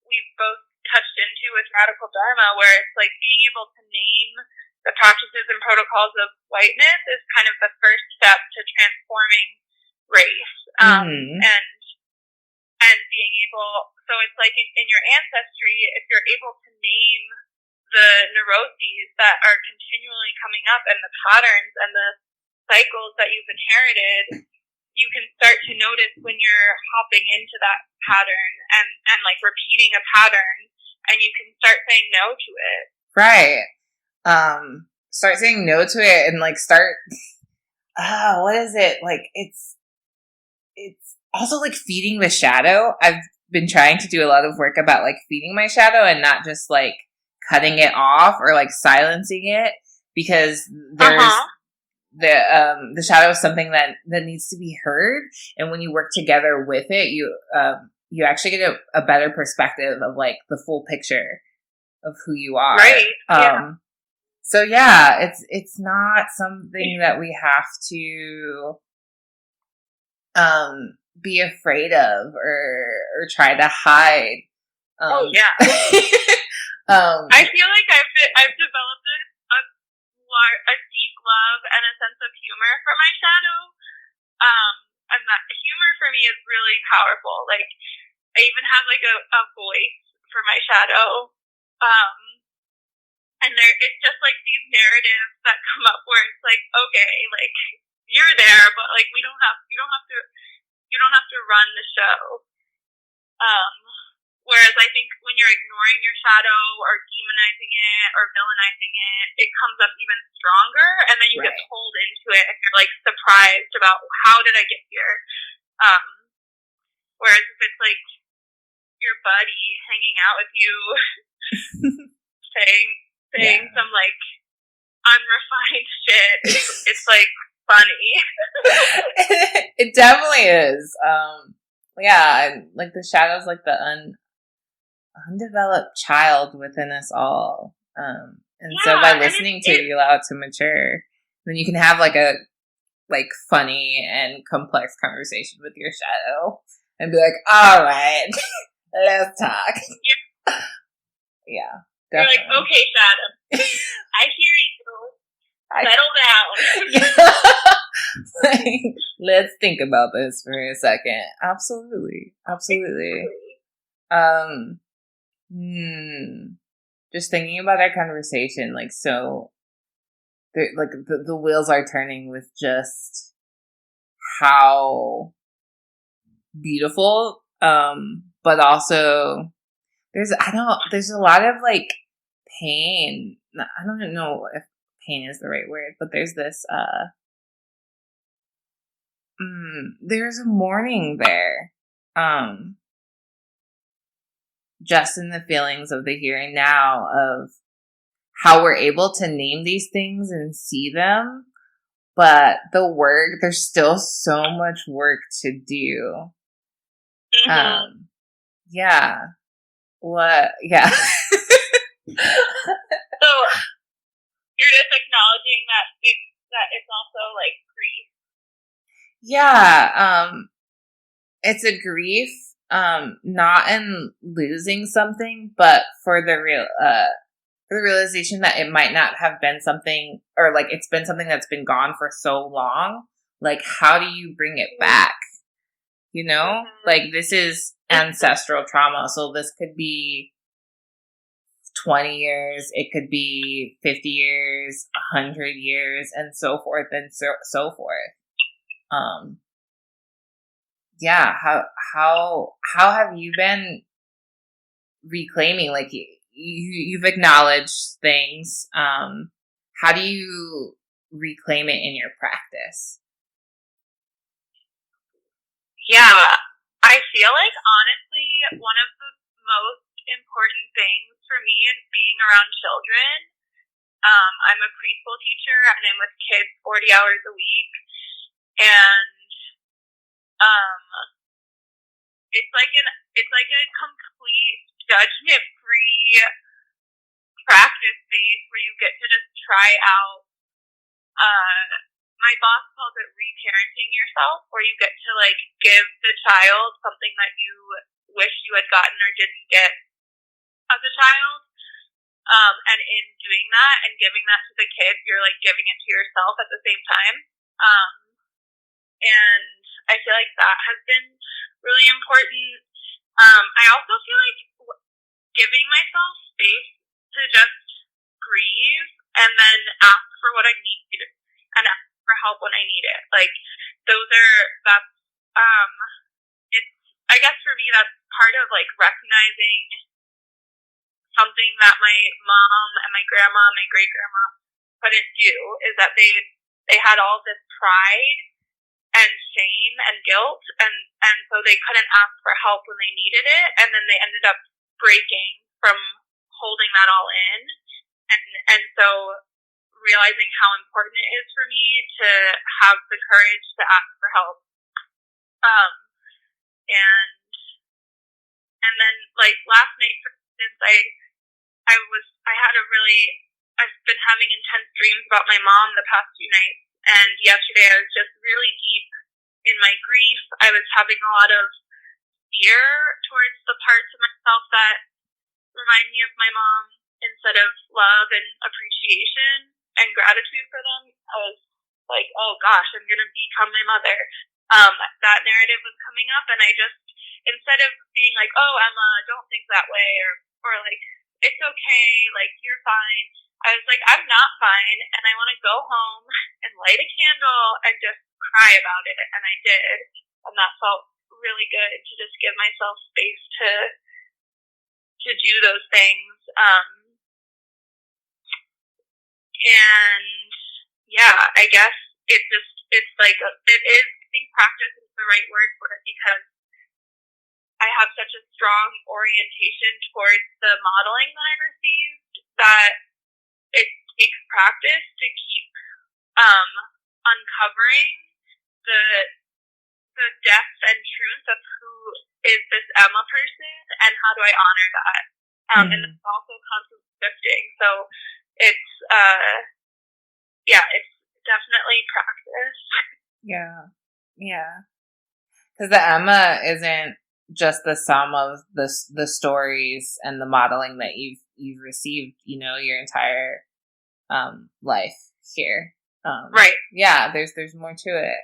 [SPEAKER 2] we've both touched into with Radical Dharma, where it's like being able to name the practices and protocols of whiteness is kind of the first step to transforming race. And being able, so it's like in your ancestry, if you're able to name the neuroses that are continually coming up and the patterns and the cycles that you've inherited, you can start to notice when you're hopping into that pattern and like repeating a pattern, and you can start saying no to it.
[SPEAKER 3] Right. Start saying no to it and like start, what is it? Like it's also like feeding the shadow. I've been trying to do a lot of work about like feeding my shadow and not just like cutting it off or like silencing it, because there's the shadow is something that needs to be heard. And when you work together with it, you actually get a better perspective of like the full picture of who you are.
[SPEAKER 2] Right.
[SPEAKER 3] So yeah, it's not something that we have to be afraid of or try to hide.
[SPEAKER 2] I feel like I've developed a deep love and a sense of humor for my shadow. And that humor for me is really powerful. Like, I even have like a voice for my shadow. And it's just like these narratives that come up where it's like, okay, like you're there, but like you don't have to run the show. Whereas I think when you're ignoring your shadow or demonizing it or villainizing it, it comes up even stronger, and then you get pulled into it and you're like surprised about how did I get here. Whereas if it's like your buddy hanging out with you, saying some like unrefined shit, it's like funny.
[SPEAKER 3] It definitely is. Like the shadow's like the undeveloped child within us all. So by listening to it, you allow it to mature. Then you can have like a funny and complex conversation with your shadow and be like, all right, let's talk. Yeah, definitely.
[SPEAKER 2] You're like, okay, shadow, I hear you. Settle down.
[SPEAKER 3] Like, let's think about this for a second. Absolutely. Just thinking about our conversation, like, so, like, the wheels are turning with just how beautiful, but also there's a lot of, like, pain. I don't know if pain is the right word, but there's this, there's a mourning there. Just in the feelings of the here and now of how we're able to name these things and see them, but the work, there's still so much work to do. Yeah. What? Yeah.
[SPEAKER 2] So you're just acknowledging that it's also like grief.
[SPEAKER 3] Yeah. It's a grief, not in losing something, but for the realization that it might not have been something, or like it's been something that's been gone for so long. Like, how do you bring it back? You know, like this is ancestral trauma. So this could be 20 years, it could be 50 years, 100 years, and so forth and so forth. Yeah, how have you been reclaiming? Like, you've acknowledged things. How do you reclaim it in your practice?
[SPEAKER 2] Yeah, I feel like honestly, one of the most important things for me is being around children. I'm a preschool teacher and I'm with kids 40 hours a week, and it's like a complete judgment-free practice space where you get to just try out. My boss calls it reparenting yourself, where you get to like give the child something that you wish you had gotten or didn't get as a child. And in doing that and giving that to the kids, you're like giving it to yourself at the same time. And I feel like that has been really important. I also feel like giving myself space to just grieve and then ask for what I need and ask for help when I need it. Like it's, I guess for me, that's part of like recognizing something that my mom and my grandma and my great grandma couldn't do, is that they had all this pride and shame and guilt, and so they couldn't ask for help when they needed it, and then they ended up breaking from holding that all in, and so realizing how important it is for me to have the courage to ask for help, and then like last night, for instance, I've been having intense dreams about my mom the past few nights, and yesterday I was just really deep in my grief. I was having a lot of fear towards the parts of myself that remind me of my mom instead of love and appreciation and gratitude for them. I was like, oh gosh, I'm going to become my mother. That narrative was coming up, and I just, instead of being like, oh, Emma, don't think that way, or like, it's okay, like, you're fine, I was like, I'm not fine, and I want to go home and light a candle and just cry about it, and I did, and that felt really good to just give myself space to do those things, and yeah, I guess it's like, it is, I think practice is the right word for it, because I have such a strong orientation towards the modeling that I received that it takes practice to keep uncovering the depth and truth of who is this Emma person and how do I honor that. And it's also constantly shifting. So it's it's definitely practice.
[SPEAKER 3] Yeah. Because the Emma isn't just the sum of the stories and the modeling that you've received, your entire life here.
[SPEAKER 2] Right.
[SPEAKER 3] Yeah, there's more to it.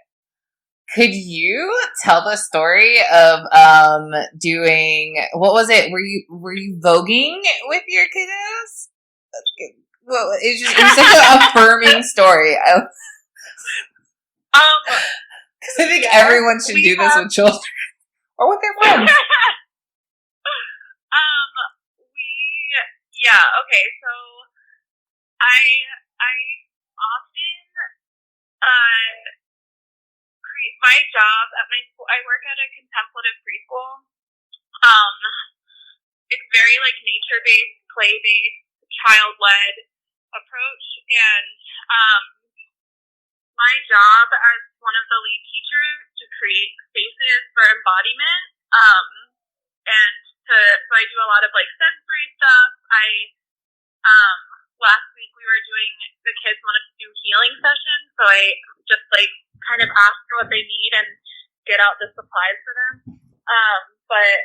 [SPEAKER 3] Could you tell the story of doing, what was it? Were you voguing with your kiddos? Well, it was such an affirming story. Because I think everyone should do this with children or with their friends.
[SPEAKER 2] Okay, so I often my job at my school, I work at a contemplative preschool. It's very like nature-based, play-based, child-led approach, and my job as one of the lead teachers to create spaces for embodiment, and so I do a lot of like sensory stuff. Last week we were doing, the kids wanted to do healing sessions, so I just like kind of ask for what they need and get out the supplies for them. But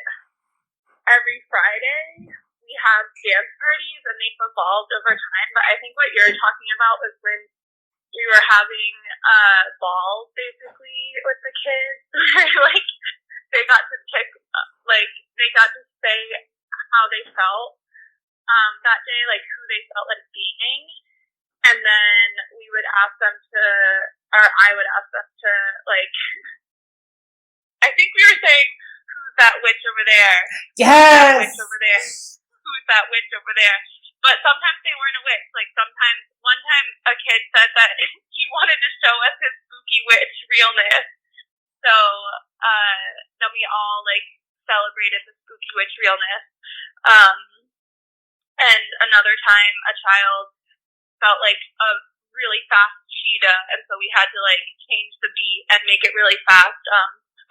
[SPEAKER 2] every Friday we have dance parties, and they've evolved over time. But I think what you're talking about was when we were having balls basically with the kids. Like they got to pick, like they got to say how they felt that day, like who they felt like being, and then we would ask them to, or I would ask them to, like, I think we were saying, who's that witch over there?
[SPEAKER 3] Yes!
[SPEAKER 2] Who's that witch over there? Who's that witch over there? But sometimes they weren't a witch. Like sometimes, one time a kid said that he wanted to show us his spooky witch realness. So then we all like celebrated the spooky witch realness. And another time a child felt like a really fast cheetah, and so we had to like change the beat and make it really fast.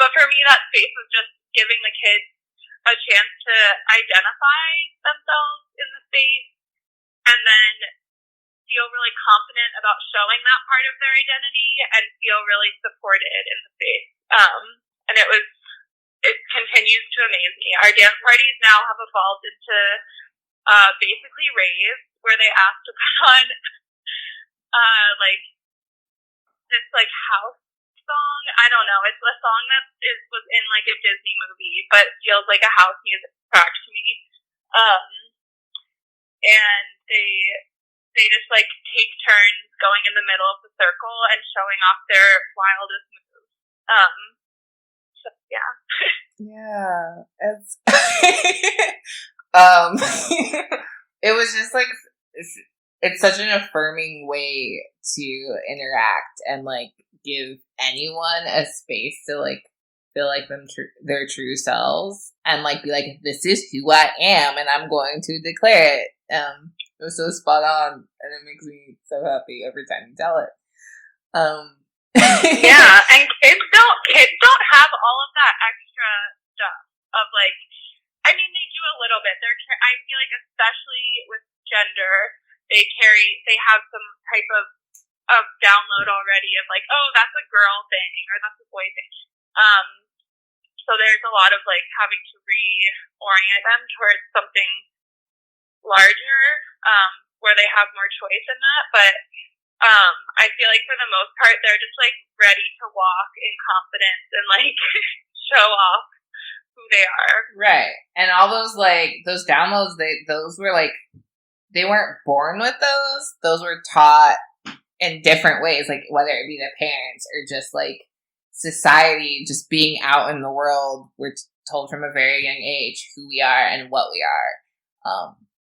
[SPEAKER 2] But for me, that space was just giving the kids a chance to identify themselves in the space and then feel really confident about showing that part of their identity and feel really supported in the space. And it continues to amaze me. Our dance parties now have evolved into basically raves, where they asked to put on like this like house song. I don't know. It's a song that was in like a Disney movie, but feels like a house music track to me. And they just like take turns going in the middle of the circle and showing off their wildest moves. So yeah.
[SPEAKER 3] Yeah, it's it was just like it's such an affirming way to interact and like give anyone a space to like feel like their true selves and like be like, this is who I am and I'm going to declare it. It was so spot on and it makes me so happy every time you tell it.
[SPEAKER 2] Yeah, and kids don't have all of that extra stuff of like, I mean, they do a little bit. I feel like especially with gender, they have some type of download already of like, oh, that's a girl thing or that's a boy thing. So there's a lot of like having to reorient them towards something larger, where they have more choice in that. But I feel like for the most part, they're just like ready to walk in confidence and like show off who they are.
[SPEAKER 3] Right. And all those like those downloads, those were like, they weren't born with those. Those were taught in different ways, like whether it be their parents or just like society, just being out in the world. We're told from a very young age who we are and what we are.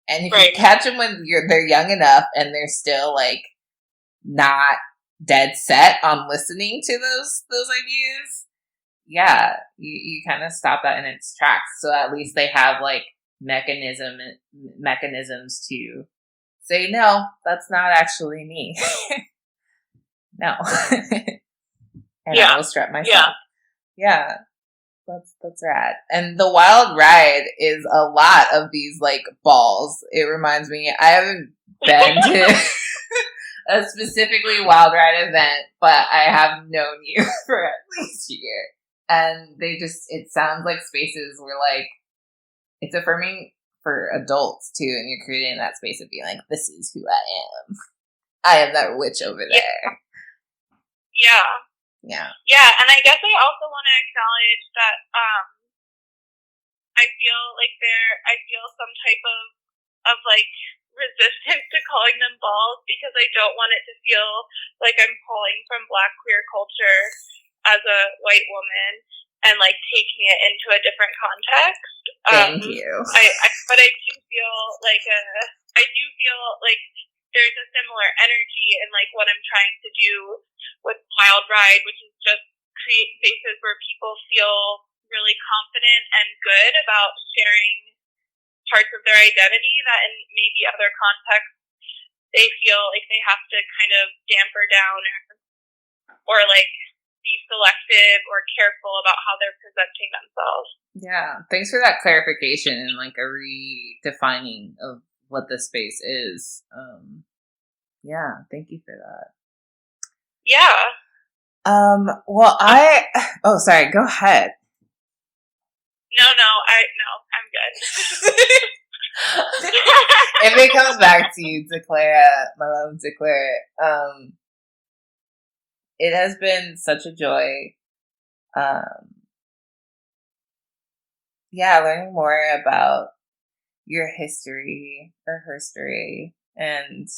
[SPEAKER 3] And if you catch them when they're young enough and they're still like not dead set on listening to those ideas, yeah, you kind of stop that in its tracks. So at least they have like mechanisms to say, no, that's not actually me. No. And I will strap myself. Yeah. That's rad. And the wild ride is a lot of these like balls. It reminds me, I haven't been to a specifically wild ride event, but I have known you for at least a year. And it sounds like spaces where like, it's affirming for adults too, and you're creating that space of being like, this is who I am. I am that witch over there.
[SPEAKER 2] Yeah, and I guess I also want to acknowledge that I feel some type of like resistance to calling them balls because I don't want it to feel like I'm pulling from Black queer culture as a white woman and like taking it into a different context.
[SPEAKER 3] Thank you.
[SPEAKER 2] But I do feel like there's a similar energy in like what I'm trying to do with Wild Ride, which is just create spaces where people feel really confident and good about sharing parts of their identity that in maybe other contexts they feel like they have to kind of damper down or like be selective or careful about how they're presenting themselves.
[SPEAKER 3] Yeah, thanks for that clarification and like a redefining of what the space is. Yeah, thank you for that.
[SPEAKER 2] Yeah.
[SPEAKER 3] Well, sorry, go ahead.
[SPEAKER 2] No, I'm good.
[SPEAKER 3] If it comes back to you, my love, Declare, it has been such a joy. Learning more about your history or herstory. And,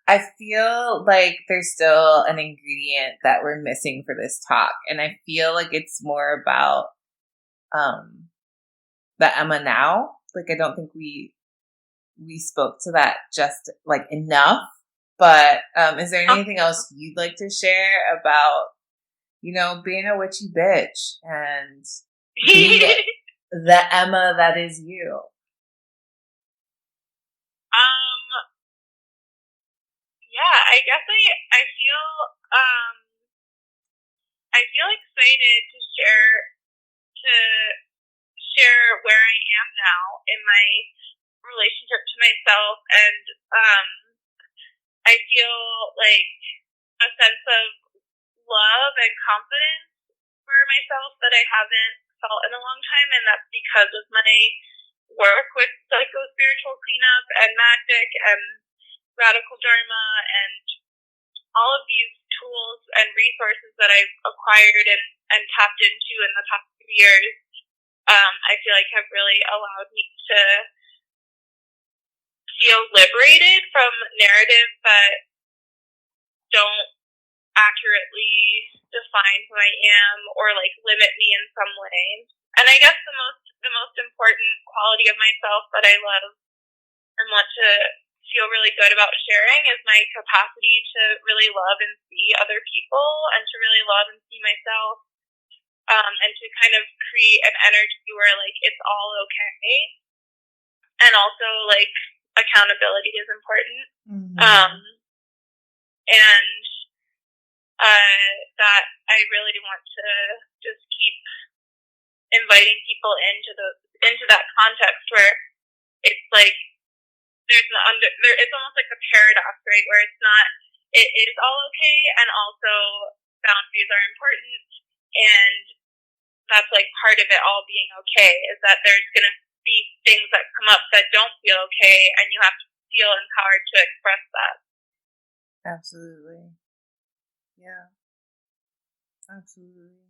[SPEAKER 3] I feel like there's still an ingredient that we're missing for this talk. And I feel like it's more about, the Emma now. Like, I don't think we spoke to that just like enough, but, is there anything else you'd like to share about, being a witchy bitch and being the Emma that is you?
[SPEAKER 2] Yeah, I guess I feel excited to share where I am now in my relationship to myself, and I feel like a sense of love and confidence for myself that I haven't felt in a long time, and that's because of my work with psycho-spiritual cleanup and magic and radical dharma and all of these tools and resources that I've acquired and tapped into in the past few years. I feel like have really allowed me to feel liberated from narratives that don't accurately define who I am or like limit me in some way. And I guess the most important quality of myself that I love and want to feel really good about sharing is my capacity to really love and see other people and to really love and see myself, and to kind of create an energy where like it's all okay. And also like accountability is important. Mm-hmm. And that I really want to just keep inviting people into that context where it's like it's almost like a paradox, right? Where it is all okay, and also boundaries are important, and that's like part of it all being okay is that there's gonna be things that come up that don't feel okay, and you have to feel empowered to express that.
[SPEAKER 3] Absolutely. Yeah. Absolutely.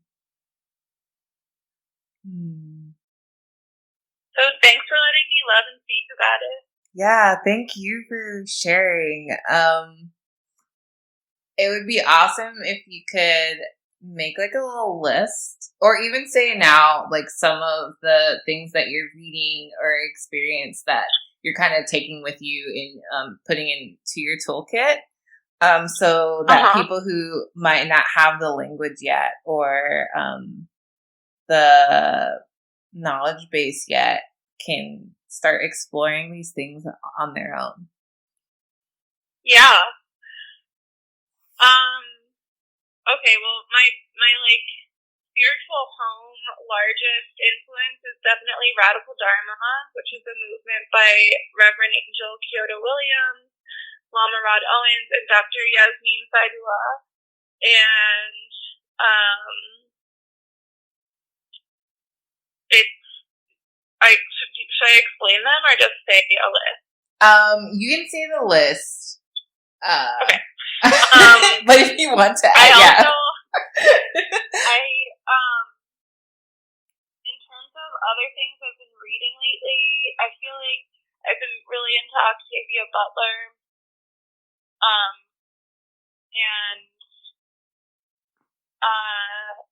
[SPEAKER 2] So thanks for letting me love and speak about it.
[SPEAKER 3] Yeah, thank you for sharing. It would be awesome if you could make like a little list, or even say now like some of the things that you're reading or experience that you're kind of taking with you in putting into your toolkit. So that people who might not have the language yet or the knowledge base yet can start exploring these things on their own.
[SPEAKER 2] Yeah. Okay, well, my like spiritual home largest influence is definitely Radical Dharma, which is a movement by Reverend Angel Kyoto Williams, Lama Rod Owens, and Dr. Yasmin Saidullah. And should I explain them or just say a list?
[SPEAKER 3] You can say the list.
[SPEAKER 2] Okay.
[SPEAKER 3] But if you want to add,
[SPEAKER 2] in terms of other things I've been reading lately, I feel like I've been really into Octavia Butler. And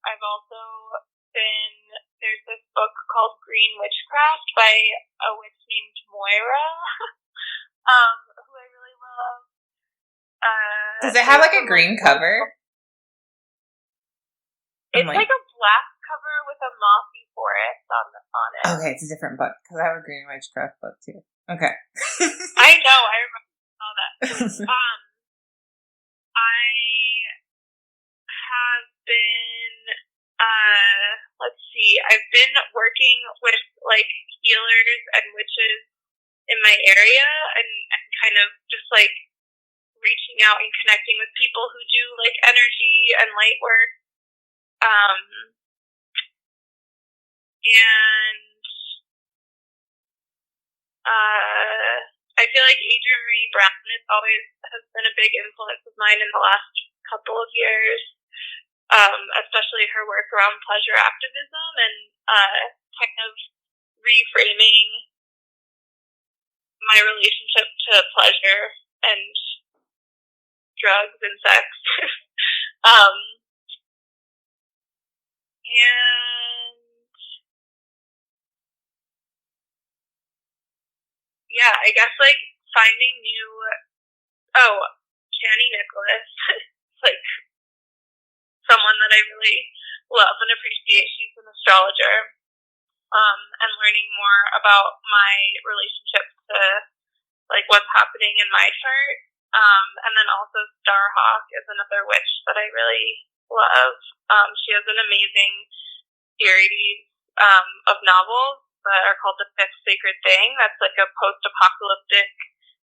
[SPEAKER 2] I've also there's this book called Green Witchcraft by a witch named Moira, who I really love.
[SPEAKER 3] Does it have like a green cover?
[SPEAKER 2] It's like a black cover with a mossy forest on it.
[SPEAKER 3] Okay, it's a different book because I have a Green Witchcraft book too. Okay.
[SPEAKER 2] I know, I remember all that. I have been, let's see, I've been working with like healers and witches in my area and kind of just like reaching out and connecting with people who do like energy and light work. I feel like Adrienne Marie Brown has been a big influence of mine in the last couple of years, especially her work around pleasure activism and kind of reframing my relationship to pleasure and drugs and sex. And yeah, I guess like finding Canny Nicholas, like someone that I really love and appreciate. She's an astrologer, and learning more about my relationship to like what's happening in my chart. And then also Starhawk is another witch that I really love. She has an amazing series of novels that are called The Fifth Sacred Thing. That's like a post-apocalyptic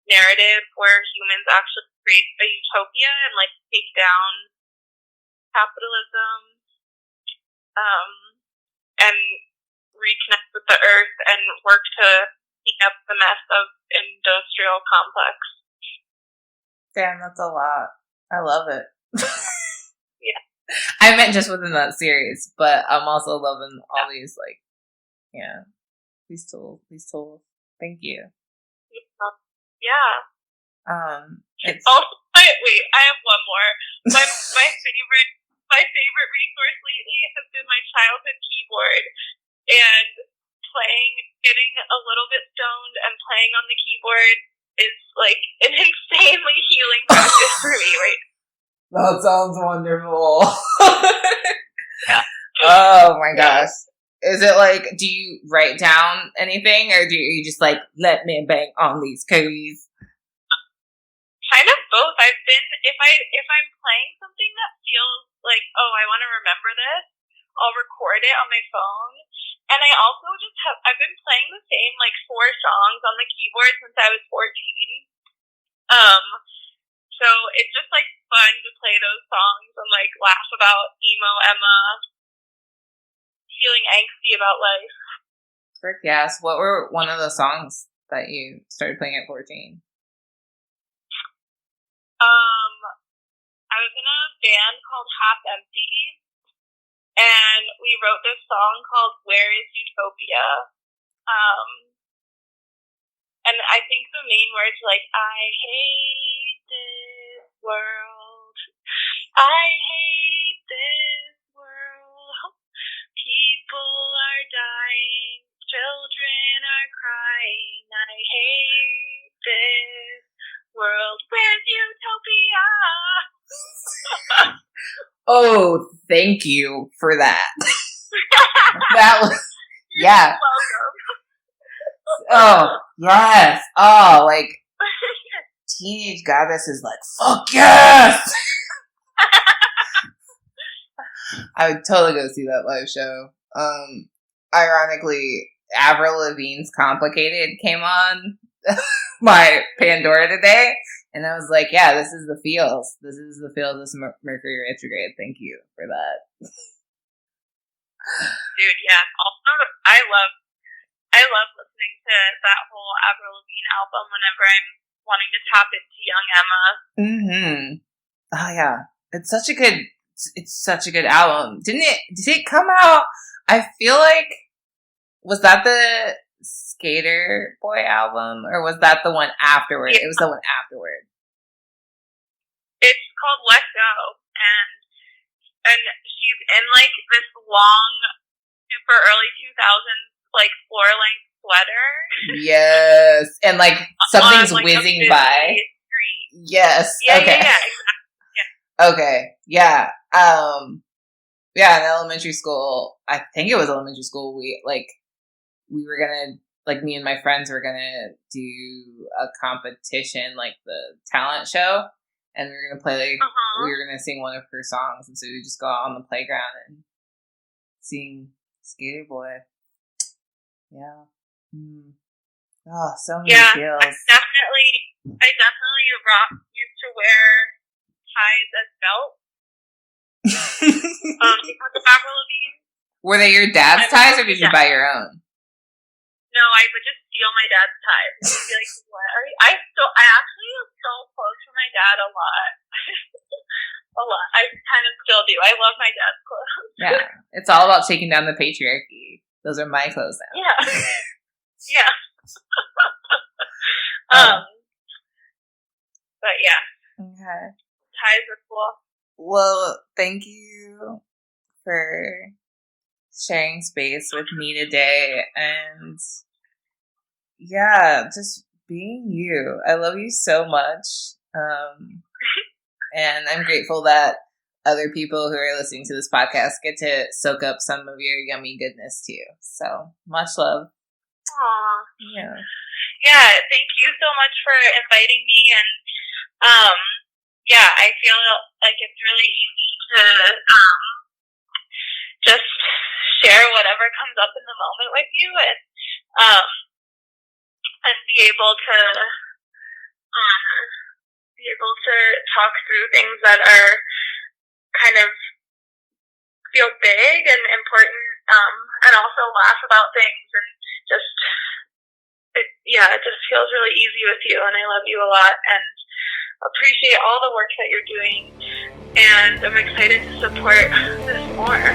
[SPEAKER 2] narrative where humans actually create a utopia and like take down capitalism. and reconnect with the earth and work to clean up the mess of industrial complex.
[SPEAKER 3] Damn, that's a lot. I love it.
[SPEAKER 2] Yeah.
[SPEAKER 3] I meant just within that series, but I'm also loving all these, like, these tools. Thank you.
[SPEAKER 2] Yeah.
[SPEAKER 3] It's
[SPEAKER 2] Wait, I have one more. My favorite resource lately has been my childhood keyboard, and getting a little bit stoned and playing on the keyboard is like an insanely healing practice for me, right?
[SPEAKER 3] That sounds wonderful.
[SPEAKER 2] Yeah.
[SPEAKER 3] Oh my gosh. Is it like, do you write down anything, or do you just like, let me bang on these keys?
[SPEAKER 2] Kind of both. If I'm playing something that feels like, oh, I want to remember this, I'll record it on my phone. And I also I've been playing the same like 4 songs on the keyboard since I was 14. So it's just like fun to play those songs and like laugh about emo Emma, feeling angsty about life.
[SPEAKER 3] Frick yes. What were one of the songs that you started playing at 14?
[SPEAKER 2] I was in a band called Half Empty, and we wrote this song called Where is Utopia? And I think the main words are like, I hate this world. I hate this world. People are dying. Children are crying. I hate this world. Where's Utopia?
[SPEAKER 3] Oh, thank you for that. That was, yeah. Oh, yes. Oh, like, Teenage Goddess is like, fuck yes! I would totally go see that live show. Ironically, Avril Lavigne's Complicated came on my Pandora today, and I was like, yeah, this is the feels. This is the feels of Mercury retrograde. Thank you for that.
[SPEAKER 2] Dude, yeah. Also, I love listening to that whole Avril Lavigne album whenever I'm wanting to tap into young Emma.
[SPEAKER 3] Mm-hmm. Oh yeah, it's such a good album. Did it come out? I feel like, was that the Skater Boy album, or was that the one afterward?
[SPEAKER 2] Yeah.
[SPEAKER 3] It was the one afterward.
[SPEAKER 2] It's called Let Go, and she's in like this long, super early 2000s like floor length sweater.
[SPEAKER 3] Yes, and like something's
[SPEAKER 2] on, like,
[SPEAKER 3] whizzing by.
[SPEAKER 2] Street.
[SPEAKER 3] Yes.
[SPEAKER 2] Yeah,
[SPEAKER 3] okay.
[SPEAKER 2] yeah, exactly. Yeah.
[SPEAKER 3] Okay. Yeah. Yeah. In elementary school, I think it was elementary school. We were gonna, like, me and my friends were gonna do a competition, like the talent show, and we were gonna play. We were gonna sing one of her songs, and so we just go out on the playground and sing Skater Boy. Yeah. Oh, so many feels.
[SPEAKER 2] I definitely used to wear ties as belts. Because of Avril Lavigne.
[SPEAKER 3] Were they your dad's ties, or did you buy your own?
[SPEAKER 2] No, I would just steal my dad's ties. He'd be like, "What are you?" I actually was so close to my dad a lot. A lot. I kind of still do. I love my dad's clothes.
[SPEAKER 3] Yeah, it's all about taking down the patriarchy. Those are my clothes now.
[SPEAKER 2] Yeah. Yeah. But yeah.
[SPEAKER 3] Okay.
[SPEAKER 2] Ties are cool.
[SPEAKER 3] Well, thank you for sharing space with me today, and yeah, just being you. I love you so much. And I'm grateful that other people who are listening to this podcast get to soak up some of your yummy goodness too. So much love.
[SPEAKER 2] Aww.
[SPEAKER 3] Yeah.
[SPEAKER 2] Yeah, thank you so much for inviting me, and yeah, I feel like it's really easy to just share whatever comes up in the moment with you, and be able to talk through things that are kind of feel big and important and also laugh about things, and just, it just feels really easy with you, and I love you a lot, and appreciate all the work that you're doing, and I'm excited to support this more.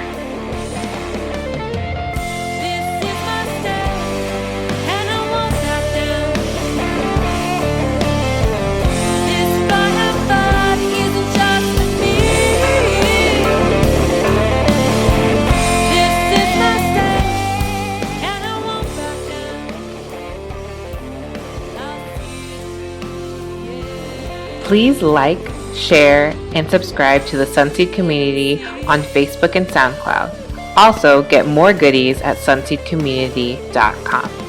[SPEAKER 1] Please like, share, and subscribe to the Sunseed community on Facebook and SoundCloud. Also, get more goodies at sunseedcommunity.com.